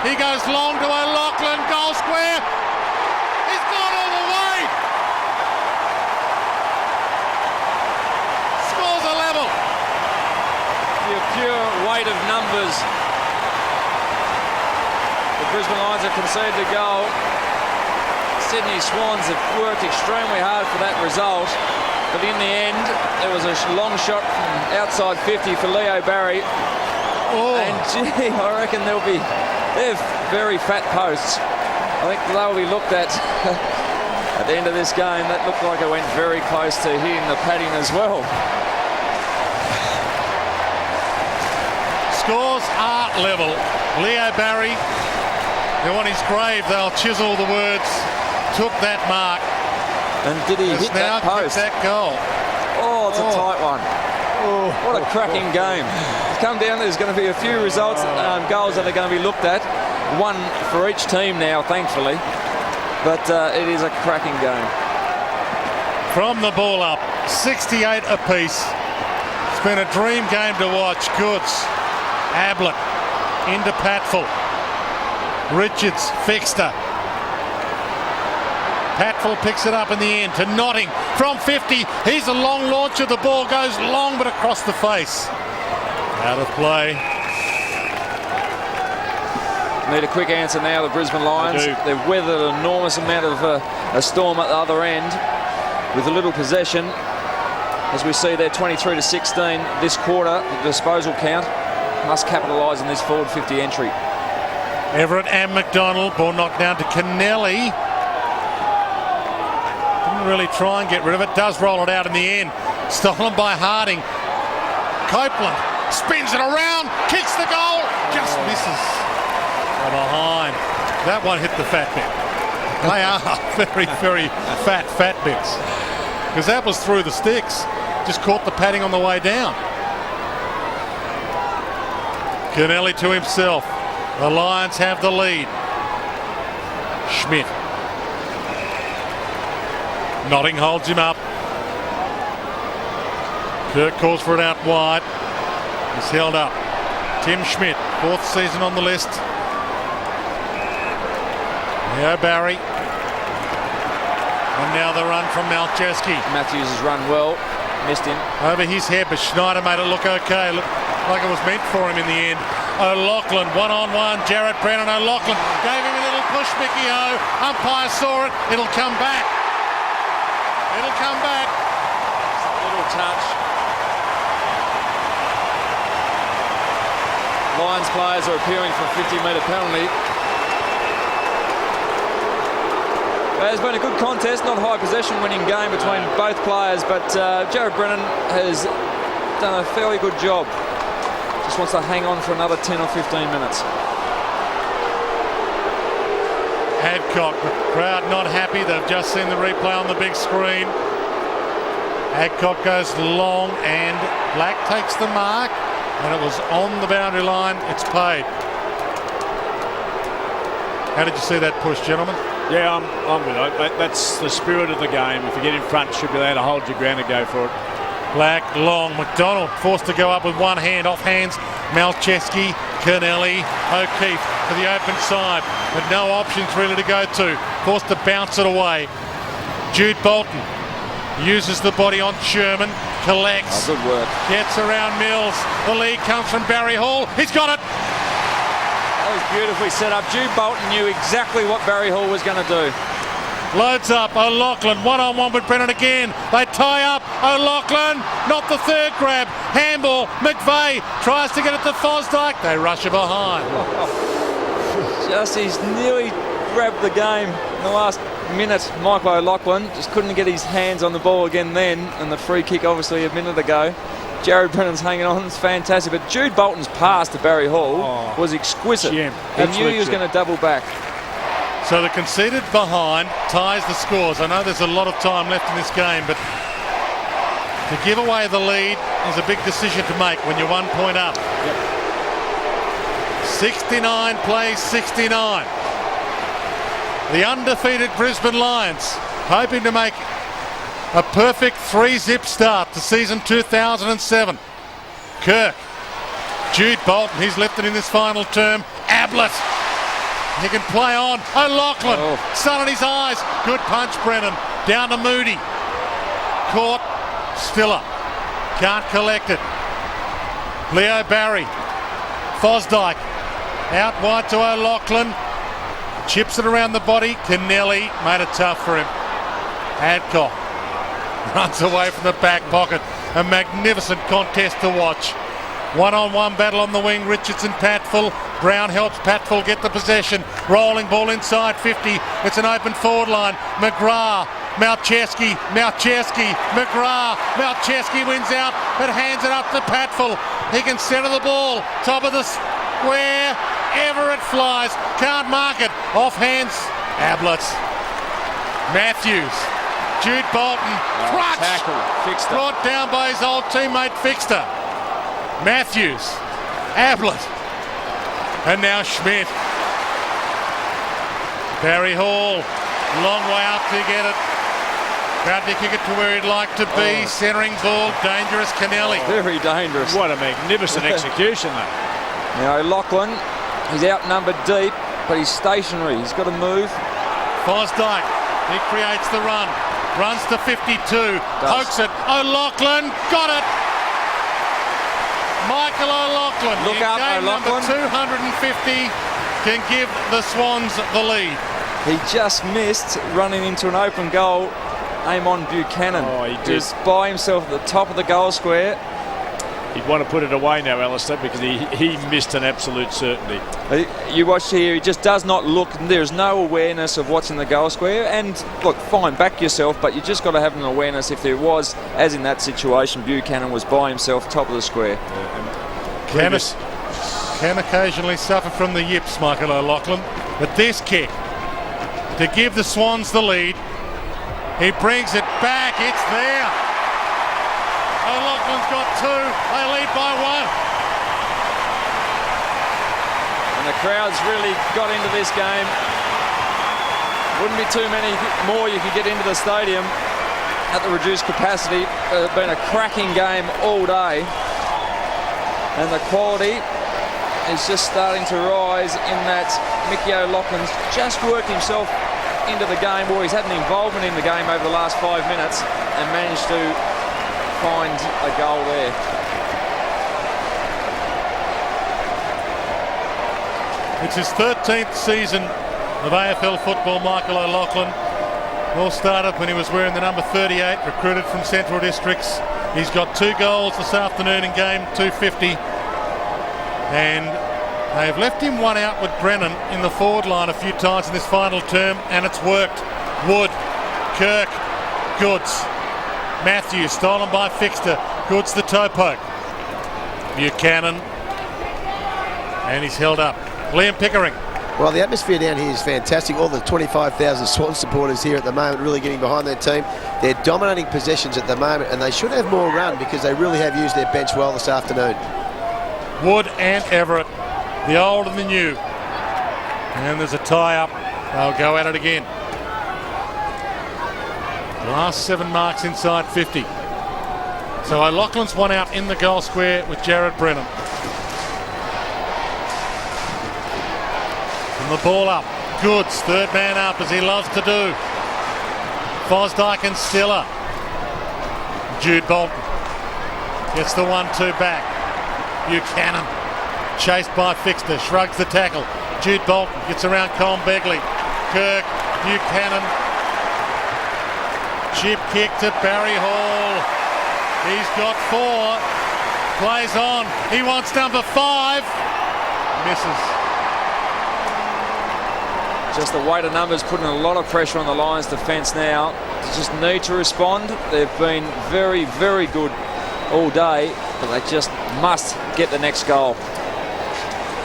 He goes long to O'Loughlin, goal square. He's gone all the way. Scores a level. The pure weight of numbers. The Brisbane Lions have conceded a goal. Sydney Swans have worked extremely hard for that result, but in the end there was a long shot from outside 50 for Leo Barry. And gee, I reckon they're very fat posts. I think they'll be looked at at the end of this game. That looked like it went very close to hitting the padding as well. Scores are level. Leo Barry, they're on his grave, they'll chisel the words, took that mark. And did he hit that post? That goal. Oh, it's a tight one. What a cracking game. It's come down, there's going to be a few results, goals that are going to be looked at. One for each team now, thankfully. But it is a cracking game. From the ball up, 68 apiece. It's been a dream game to watch. Goods, Ablett, into Patfull. Richards, Fixter. Patfull picks it up in the end to Notting from 50. He's a long launcher. The ball goes long but across the face. Out of play. Need a quick answer now, the Brisbane Lions. They've weathered an enormous amount of a storm at the other end with a little possession. As we see there, 23-16 this quarter, the disposal count. Must capitalise on this forward 50 entry. Everett and McDonald. Ball knocked down to Kennelly. Didn't really try and get rid of it. Does roll it out in the end. Stolen by Harding. Copeland spins it around. Kicks the goal. Just misses. From behind. That one hit the fat bit. They are very, very fat bits. Because that was through the sticks. Just caught the padding on the way down. Kennelly to himself. The Lions have the lead. Schmidt. Notting holds him up. Kirk calls for it out wide. He's held up. Tim Schmidt, fourth season on the list. Leo Barry. And now the run from Malcheski. Matthews has run well. Missed him. Over his head, but Schneider made it look okay. Looked like it was meant for him in the end. O'Loughlin, one-on-one. Jared Brown and O'Loughlin gave him a little push, Micky O. Umpire saw it. It'll come back. It'll come back. Just a little touch. Lions players are appealing for a 50-metre penalty. It's been a good contest, not high possession winning game between both players, but Jared Brennan has done a fairly good job. Just wants to hang on for another 10 or 15 minutes. Adcock, the crowd not happy. They've just seen the replay on the big screen. Adcock goes long and Black takes the mark, and it was on the boundary line. It's paid. How did you see that push, gentlemen? Yeah, I'm with it. That's the spirit of the game. If you get in front, you should be able to hold your ground and go for it. Black, long. McDonald forced to go up with one hand. Off hands, Malcheski, Kennelly, O'Keefe to the open side. But no options really to go to. Forced to bounce it away. Jude Bolton uses the body on Sherman. Collects. Good work. Gets around Mills. The lead comes from Barry Hall. He's got it. That was beautifully set up. Jude Bolton knew exactly what Barry Hall was going to do. Loads up. O'Loughlin one-on-one with Brennan again. They tie up. O'Loughlin, not the third grab. Handball. McVeigh tries to get it to Fosdyke. They rush it behind. He's nearly grabbed the game in the last minute. Michael O'Loughlin just couldn't get his hands on the ball again then, and the free kick obviously a minute ago. Jared Brennan's hanging on. It's fantastic. But Jude Bolton's pass to Barry Hall was exquisite. Gem. He knew he was going to double back. So the conceded behind ties the scores. I know there's a lot of time left in this game, but to give away the lead is a big decision to make when you're 1 point up. 69 plays 69. The undefeated Brisbane Lions hoping to make a perfect 3-zip start to season 2007. Kirk, Jude Bolton, he's lifted in this final term. Ablett, he can play on. O'Loughlin, sun in his eyes. Good punch, Brennan. Down to Moody. Caught. Stiller. Can't collect it. Leo Barry. Fosdyke. Out wide to O'Loughlin. Chips it around the body. Kennelly made it tough for him. Adcock runs away from the back pocket. A magnificent contest to watch. One-on-one battle on the wing. Richardson, Patfull. Brown helps Patfull get the possession. Rolling ball inside 50. It's an open forward line. McGrath, Malcheski, McGrath. Malcheski wins out but hands it up to Patfull. He can centre the ball. Top of the square. Everett flies. Can't mark it. Off hands. Ablett. Matthews. Jude Bolton. Crutch. Tackle. Brought down by his old teammate Fixter. Matthews, Ablett, and now Schmidt. Barry Hall, long way up to get it. About to kick it to where he'd like to be. Centering ball, dangerous Kennelly. Very dangerous. What a magnificent execution, though. Now O'Loughlin, he's outnumbered deep, but he's stationary. He's got to move. Fosdyke, he creates the run. Runs to 52, pokes it. O'Loughlin, got it. Michael O'Loughlin, Look up, game O'Loughlin. number 250, can give the Swans the lead. He just missed running into an open goal. Amon Buchanan. He did. Just by himself at the top of the goal square. He'd want to put it away now, Alistair, because he missed an absolute certainty. You watch here, he just does not look. There's no awareness of what's in the goal square. And look, fine, back yourself, but you just got to have an awareness if there was, as in that situation, Buchanan was by himself, top of the square. Can occasionally suffer from the yips, Michael O'Loughlin. But this kick to give the Swans the lead, he brings it back. It's there. O'Loughlin's got two. They lead by one. And the crowd's really got into this game. Wouldn't be too many more you could get into the stadium at the reduced capacity. It's been a cracking game all day. And the quality is just starting to rise in that Micky O'Loughlin's just worked himself into the game, or he's had an involvement in the game over the last 5 minutes and managed to find a goal there. It's his 13th season of AFL football, Michael O'Loughlin. All started when he was wearing the number 38, recruited from Central Districts. He's got 2 goals this afternoon in game 250. And they've left him one out with Brennan in the forward line a few times in this final term, and it's worked. Wood, Kirk, Goods, Matthews, stolen by Fixter. Goods the toe poke. Buchanan, and he's held up. Liam Pickering. Well, the atmosphere down here is fantastic. All the 25,000 Swan supporters here at the moment really getting behind their team. They're dominating possessions at the moment, and they should have more run because they really have used their bench well this afternoon. Wood and Everett, the old and the new. And there's a tie-up. They'll go at it again. The last 7 marks inside 50. So O'Loughlin's one out in the goal square with Jared Brennan. And the ball up. Goods, third man up as he loves to do. Fosdyke and Stiller. Jude Bolton gets the 1-2 back. Buchanan chased by Fixter, shrugs the tackle. Jude Bolton gets around Colin Begley. Kirk, Buchanan. Chip kick to Barry Hall. He's got 4. Plays on. He wants number 5. Misses. Just the weight of numbers putting a lot of pressure on the Lions defence now. They just need to respond. They've been very, very good all day. but they just must get the next goal.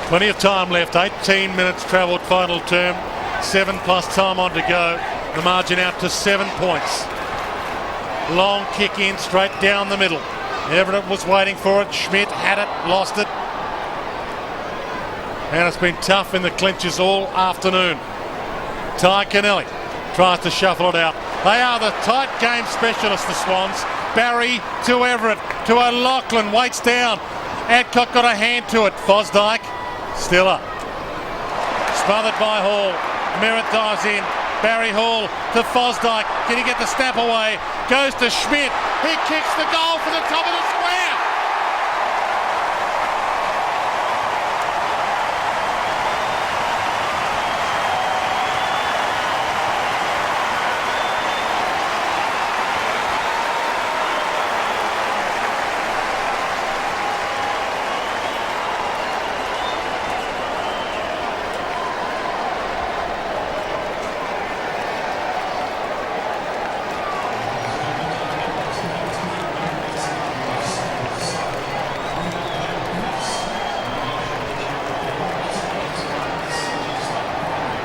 Plenty of time left. 18 minutes travelled final term. 7 plus time on to go. The margin out to 7 points. Long kick in, straight down the middle. Everett was waiting for it. Schmidt had it, lost it. And it's been tough in the clinches all afternoon. Ty Kennelly tries to shuffle it out. They are the tight game specialists, the Swans. Barry to Everett, to O'Loughlin, waits down. Adcock got a hand to it. Fosdyke still up. Smothered by Hall. Merritt dives in. Barry Hall to Fosdyke. Can he get the snap away? Goes to Schmidt. He kicks the goal for the top of the square.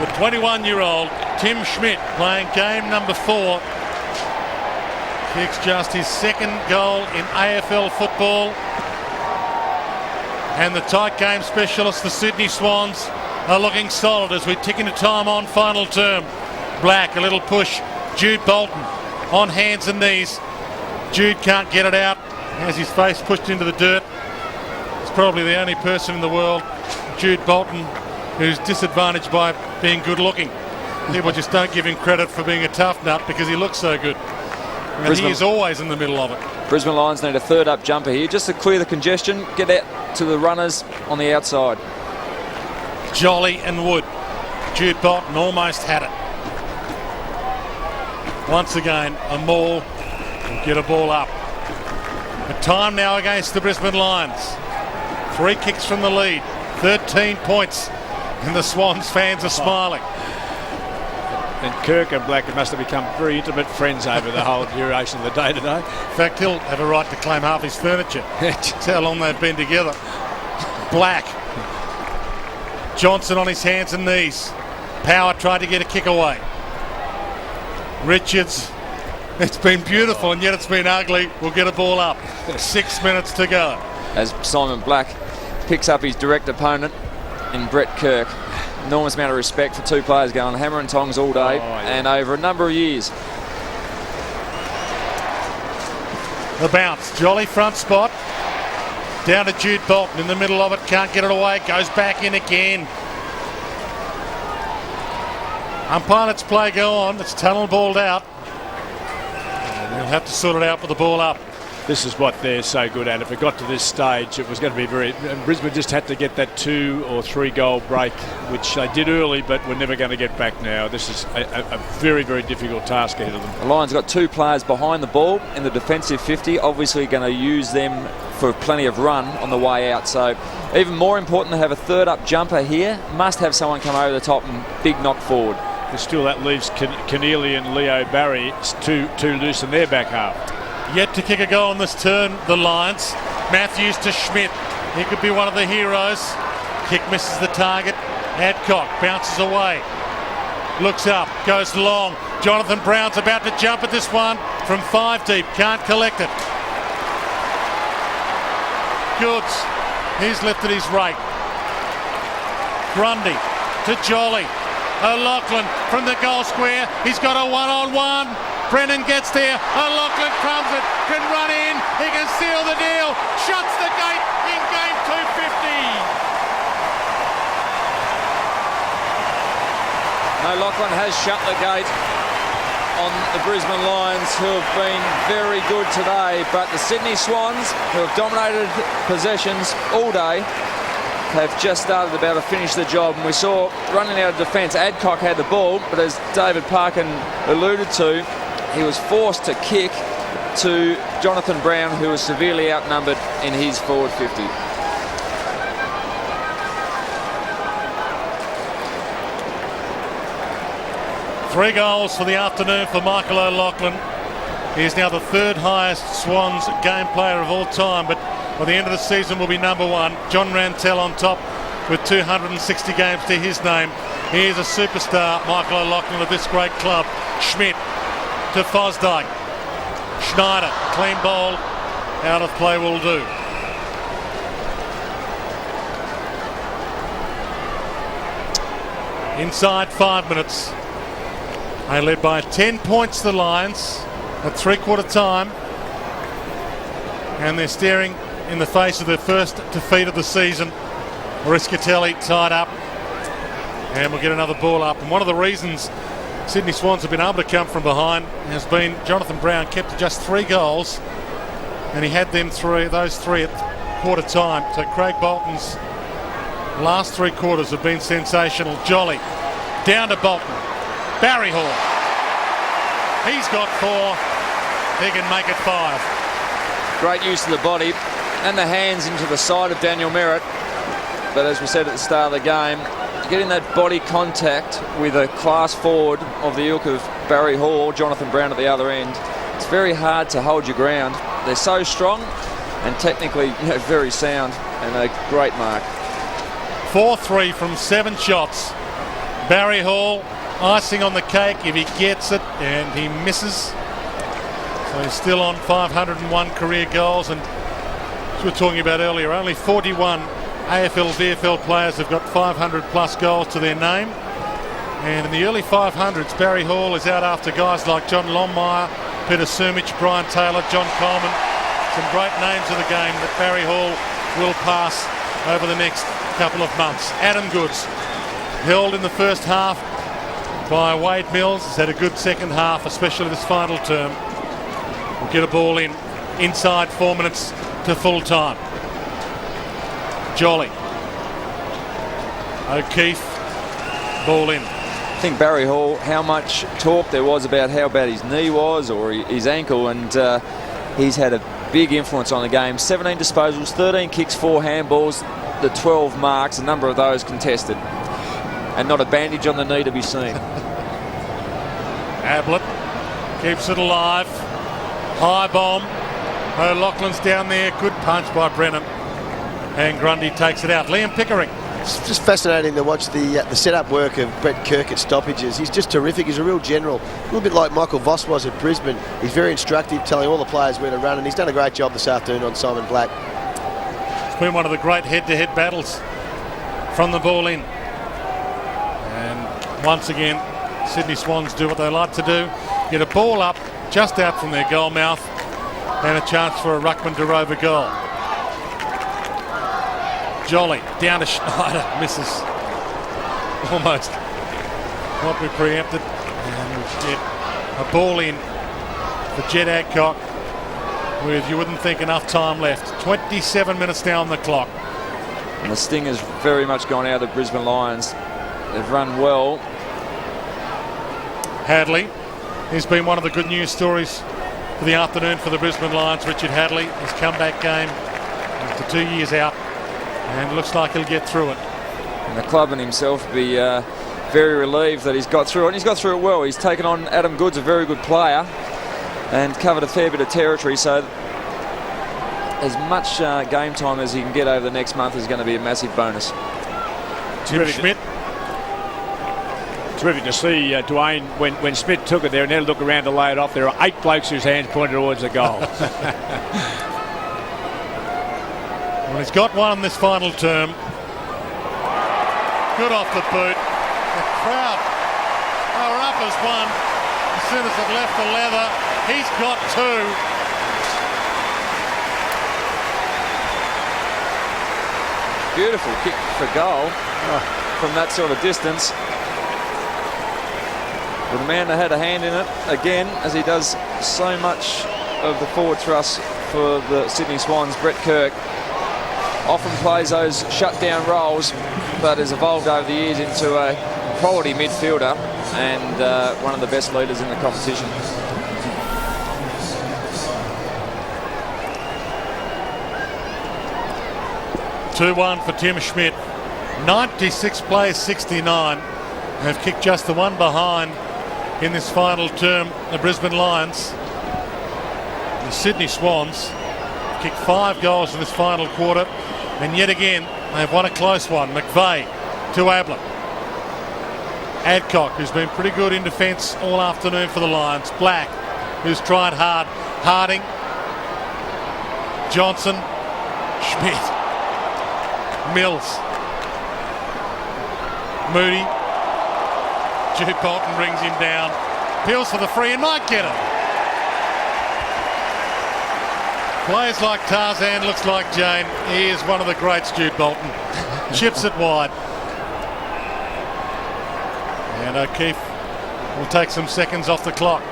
The 21-year-old Tim Schmidt playing game number 4. Kicks just his second goal in AFL football. And the tight game specialists, the Sydney Swans, are looking solid as we tick into time on final term. Black, a little push. Jude Bolton on hands and knees. Jude can't get it out. Has his face pushed into the dirt. It's probably the only person in the world, Jude Bolton, who's disadvantaged by being good looking. People just don't give him credit for being a tough nut because he looks so good. And Brisbane, he is always in the middle of it. Brisbane Lions need a third up jumper here just to clear the congestion, get out to the runners on the outside. Jolly and Wood. Jude Bolton almost had it. Once again, a maul will get a ball up. A time now against the Brisbane Lions. 3 kicks from the lead. 13 points. And the Swans fans are smiling. And Kirk and Black must have become very intimate friends over the whole duration of the day today. In fact, he'll have a right to claim half his furniture. That's how long they've been together. Black. Johnson on his hands and knees. Power tried to get a kick away. Richards. It's been beautiful and yet it's been ugly. We'll get a ball up. 6 minutes to go. As Simon Black picks up his direct opponent in Brett Kirk. Enormous amount of respect for 2 players going hammer and tongs all day and over a number of years. The bounce. Jolly front spot. Down to Jude Bolton in the middle of it. Can't get it away. Goes back in again. Umpire lets play go on. It's tunnel balled out. And he'll have to sort it out with the ball up. This is what they're so good at. If it got to this stage, it was going to be Brisbane just had to get that 2 or 3 goal break, which they did early, but we're never going to get back now. This is a very, very difficult task ahead of them. The Lions got 2 players behind the ball in the defensive 50, obviously going to use them for plenty of run on the way out. So even more important to have a third up jumper here. Must have someone come over the top and big knock forward. But still, that leaves Keneally and Leo Barry too loose in their back half. Yet to kick a goal on this turn, the Lions. Matthews to Schmidt. He could be one of the heroes. Kick misses the target. Adcock bounces away. Looks up, goes long. Jonathan Brown's about to jump at this one from 5 deep. Can't collect it. Goods. He's lifted his rate. Grundy to Jolly. O'Loughlin from the goal square. He's got a one-on-one. Brennan gets there. O'Loughlin crumbs it. Can run in. He can seal the deal. Shuts the gate in game 250. O'Loughlin has shut the gate on the Brisbane Lions, who have been very good today, but the Sydney Swans, who have dominated possessions all day, have just started about to finish the job. And we saw running out of defence, Adcock had the ball, but as David Parkin alluded to, he was forced to kick to Jonathan Brown, who was severely outnumbered in his forward 50. Three goals for the afternoon for Michael O'Loughlin. He is now the 3rd highest Swans game player of all time, but by the end of the season will be #1. John Rantel on top with 260 games to his name. He is a superstar, Michael O'Loughlin of this great club. Schmidt to Fosdyke. Schneider, clean ball, out of play will do. Inside 5 minutes. They led by 10 points, the Lions, at three-quarter time. And they're staring in the face of their first defeat of the season. Riscatelli tied up. And we'll get another ball up. And one of the reasons Sydney Swans have been able to come from behind has been Jonathan Brown kept to just 3 goals. And he had those three at quarter time. So Craig Bolton's last 3 quarters have been sensational. Jolly down to Bolton. Barry Hall. He's got 4. He can make it 5. Great use of the body and the hands into the side of Daniel Merritt. But as we said at the start of the game, getting that body contact with a class forward of the ilk of Barry Hall, Jonathan Brown at the other end, it's very hard to hold your ground. They're so strong and technically very sound, and a great mark. 4-3 from 7 shots. Barry Hall, icing on the cake if he gets it, and he misses. So he's still on 501 career goals, and as we were talking about earlier, only 41 AFL, VFL players have got 500 plus goals to their name. And in the early 500s, Barry Hall is out after guys like John Longmire, Peter Sumich, Brian Taylor, John Coleman. Some great names of the game that Barry Hall will pass over the next couple of months. Adam Goods, held in the first half by Wade Mills. He's had a good second half, especially this final term. We'll get a ball in inside 4 minutes to full time. Jolly. O'Keefe, ball in. I think Barry Hall, how much talk there was about how bad his knee was or his ankle, and he's had a big influence on the game. 17 disposals, 13 kicks, 4 handballs, the 12 marks, a number of those contested. And not a bandage on the knee to be seen. Ablett keeps it alive. High bomb. O'Loughlin's down there. Good punch by Brennan. And Grundy takes it out. Liam Pickering. It's just fascinating to watch the setup work of Brett Kirk at stoppages. He's just terrific. He's a real general. A little bit like Michael Voss was at Brisbane. He's very instructive, telling all the players where to run, and he's done a great job this afternoon on Simon Black. It's been one of the great head-to-head battles from the ball in. And once again, Sydney Swans do what they like to do. Get a ball up just out from their goal mouth and a chance for a ruckman to rover goal. Jolly down to Schneider, misses almost what we preempted, and we get a ball in for Jed Adcock with, you wouldn't think, enough time left. 27 minutes now on the clock. And the sting has very much gone out of the Brisbane Lions. They've run well. Hadley, he's been one of the good news stories for the afternoon for the Brisbane Lions. Richard Hadley, his comeback game after 2 years out, and looks like he'll get through it. And the club and himself will be very relieved that he's got through it. And he's got through it well. He's taken on Adam Goods, a very good player, and covered a fair bit of territory. So as much game time as he can get over the next month is going to be a massive bonus. Tim Schmidt. Terrific to see Dwayne when Smith took it there and then look around to lay it off. There are 8 blokes whose hands pointed towards the goal. Well, he's got one in this final term. Good off the boot. The crowd are up as one as soon as it left the leather. He's got 2. Beautiful kick for goal from that sort of distance. With a man that had a hand in it again, as he does so much of the forward thrust for the Sydney Swans. Brett Kirk often plays those shutdown roles, but has evolved over the years into a quality midfielder and one of the best leaders in the competition. (2-1) for Tim Schmidt. 96 plays 69. Have kicked just the one behind in this final term, the Brisbane Lions. The Sydney Swans They've kicked 5 goals in this final quarter, and yet again they've won a close one. McVeigh to Ablett. Adcock, who's been pretty good in defence all afternoon for the Lions. Black, who's tried hard. Harding. Johnson. Schmidt. Mills. Moody. Jude Bolton brings him down. Peels for the free and might get it. Plays like Tarzan, looks like Jane. He is one of the greats, Jude Bolton. Chips it wide. And O'Keefe will take some seconds off the clock.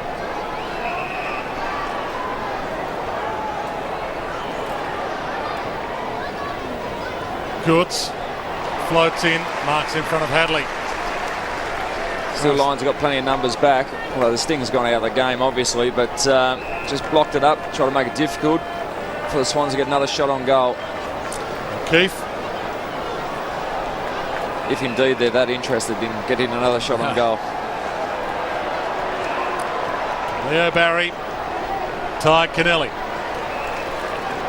Goods floats in, marks in front of Hadley. Still, Lions have got plenty of numbers back. Well, the Sting's gone out of the game, obviously, but just blocked it up, try to make it difficult for the Swans to get another shot on goal. O'Keefe. If indeed they're that interested in getting another shot on goal. Leo Barry, Ty Kennelly.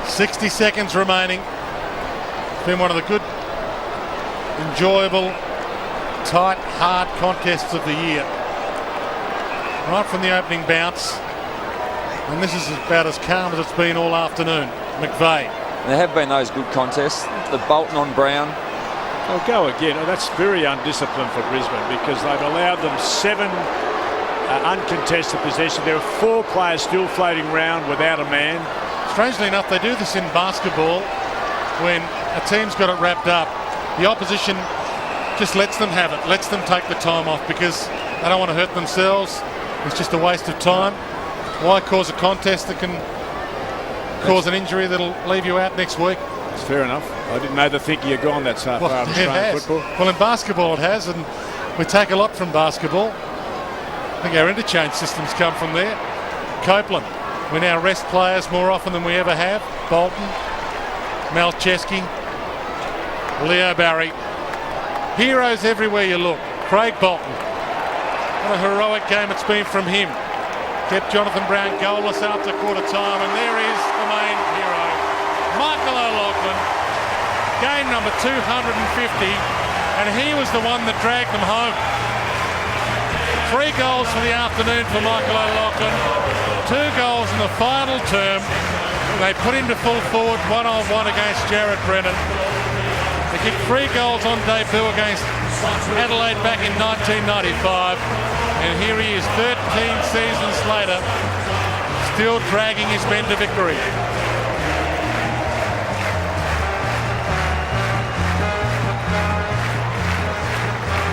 60 seconds remaining. It's been one of the good, enjoyable, tight, hard contests of the year. Right from the opening bounce. And this is about as calm as it's been all afternoon. McVeigh. There have been those good contests. The Bolton on Brown. They'll go again. Oh, that's very undisciplined for Brisbane because they've allowed them 7 uncontested possessions. There are 4 players still floating around without a man. Strangely enough, they do this in basketball when a team's got it wrapped up. The opposition just lets them have it, lets them take the time off because they don't want to hurt themselves. It's just a waste of time. Why cause a contest that can cause an injury that'll leave you out next week? It's fair enough. I didn't know the thinking had gone that far in Australian football. Well, in basketball it has, and we take a lot from basketball. I think our interchange systems come from there. Copeland. We now rest players more often than we ever have. Bolton, Malcheski, Leo Barry. Heroes everywhere you look. Craig Bolton. What a heroic game it's been from him. Kept Jonathan Brown goalless after quarter time, and there is the main hero, Michael O'Loughlin. Game number 250, and he was the one that dragged them home. 3 goals for the afternoon for Michael O'Loughlin. 2 goals in the final term. They put him to full forward, 1-on-1 against Jared Brennan. They kicked 3 goals on debut against Adelaide back in 1995. And here he is 13 seasons later, still dragging his men to victory.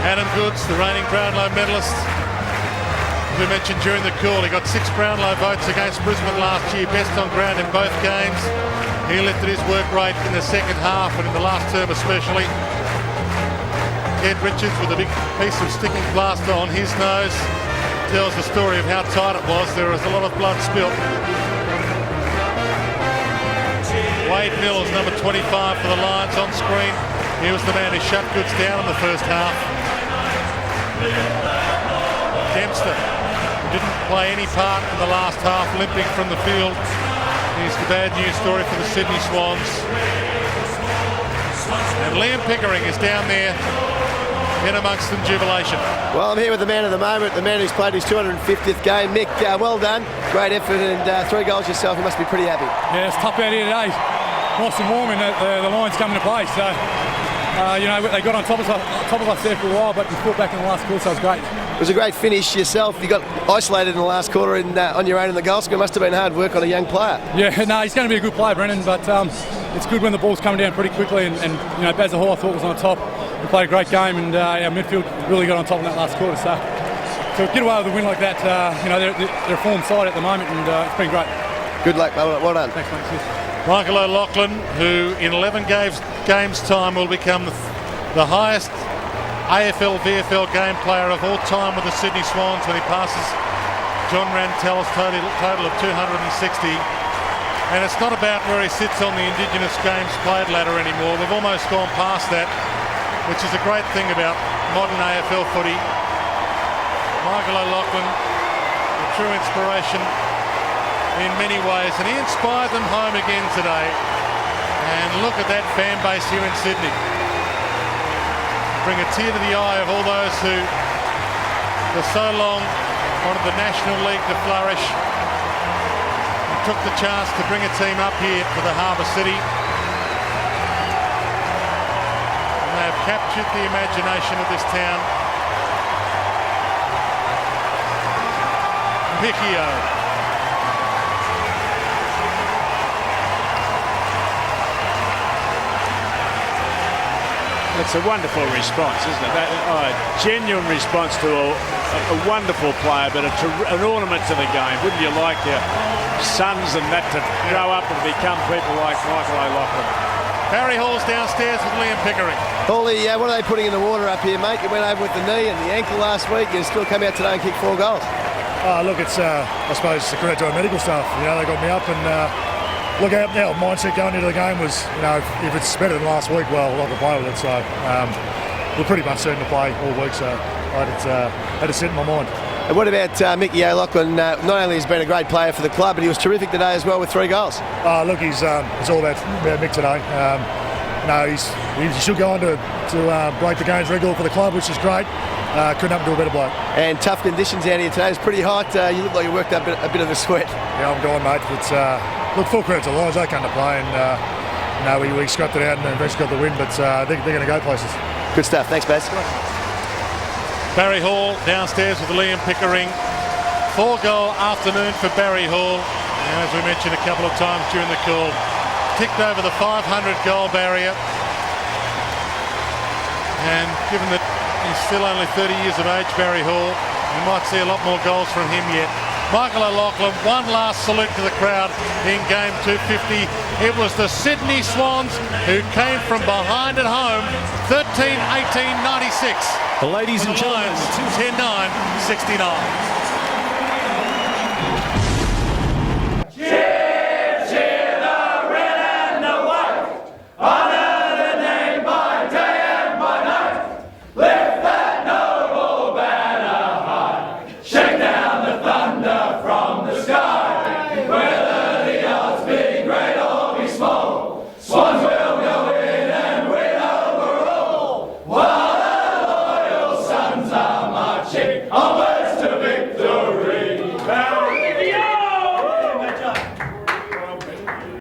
Adam Goods, the reigning Brownlow medalist. As we mentioned during the call, he got 6 Brownlow votes against Brisbane last year, best on ground in both games. He lifted his work rate in the second half and in the last term especially. Ed Richards with a big piece of sticking plaster on his nose tells the story of how tight it was. There was a lot of blood spilt. Wade Mills, number 25 for the Lions on screen. He was the man who shut Goods down in the first half. Dempster didn't play any part in the last half, limping from the field. He's the bad news story for the Sydney Swans. And Liam Pickering is down there in amongst them jubilation. Well, I'm here with the man of the moment, the man who's played his 250th game. Mick, well done. Great effort and 3 goals yourself. You must be pretty happy. Yeah, it's tough out here today. Nice and warm and the Lions coming to play. So, they got on top of us there for a while, but we fought back in the last quarter, so it was great. It was a great finish yourself. You got isolated in the last quarter on your own in the goal score. It must have been hard work on a young player. Yeah, no, he's going to be a good player, Brennan, but it's good when the ball's coming down pretty quickly and Bazza Hall I thought was on top. We played a great game and our midfield really got on top in that last quarter. So to get away with a win like that, they're a form side at the moment and it's been great. Good luck, mate. Well done. Thanks, mate. Michael O'Loughlin, who in 11 games time will become the highest AFL VFL game player of all time with the Sydney Swans when he passes John Rantel's total of 260. And it's not about where he sits on the Indigenous Games played ladder anymore. We've almost gone past that, which is a great thing about modern AFL footy. Michael O'Loughlin, a true inspiration in many ways, and he inspired them home again today. And look at that fan base here in Sydney. Bring a tear to the eye of all those who for so long wanted the National League to flourish and took the chance to bring a team up here to the Harbour City. And they have captured the imagination of this town. Micky O. It's a wonderful response, isn't it? A genuine response to a wonderful player, but an ornament to the game. Wouldn't you like your sons and that to grow up and become people like Michael O'Loughlin? Barry Hall's downstairs with Liam Pickering. Paulie, what are they putting in the water up here, mate? It went over with the knee and the ankle last week and still come out today and kick 4 goals. Look, it's I suppose it's a credit to our medical staff. You know, they got me up and look, our mindset going into the game was, you know, if it's better than last week, well, I can play with it. So we're pretty much certain to play all week. So I had to set in my mind. And what about Micky O'Loughlin? Not only has he been a great player for the club, but he was terrific today as well with 3 goals. Look, it's all about Mick today. He should go on to break the games record for the club, which is great. Couldn't happen to a better bloke. And tough conditions out here today. It's pretty hot. You look like you worked up a bit of a sweat. Yeah, I'm going, mate. It's look, full credit to the Lions. They came to play, and we scrapped it out and eventually got the win. But they're going to go places. Good stuff. Thanks, Baz. Barry Hall downstairs with Liam Pickering. 4-goal afternoon for Barry Hall. And as we mentioned a couple of times during the call, ticked over the 500-goal barrier. And given that he's still only 30 years of age, Barry Hall, we might see a lot more goals from him yet. Michael O'Loughlin, one last salute to the crowd in game 250. It was the Sydney Swans who came from behind at home, 13-18-96. Ladies and gentlemen, 10-9-69.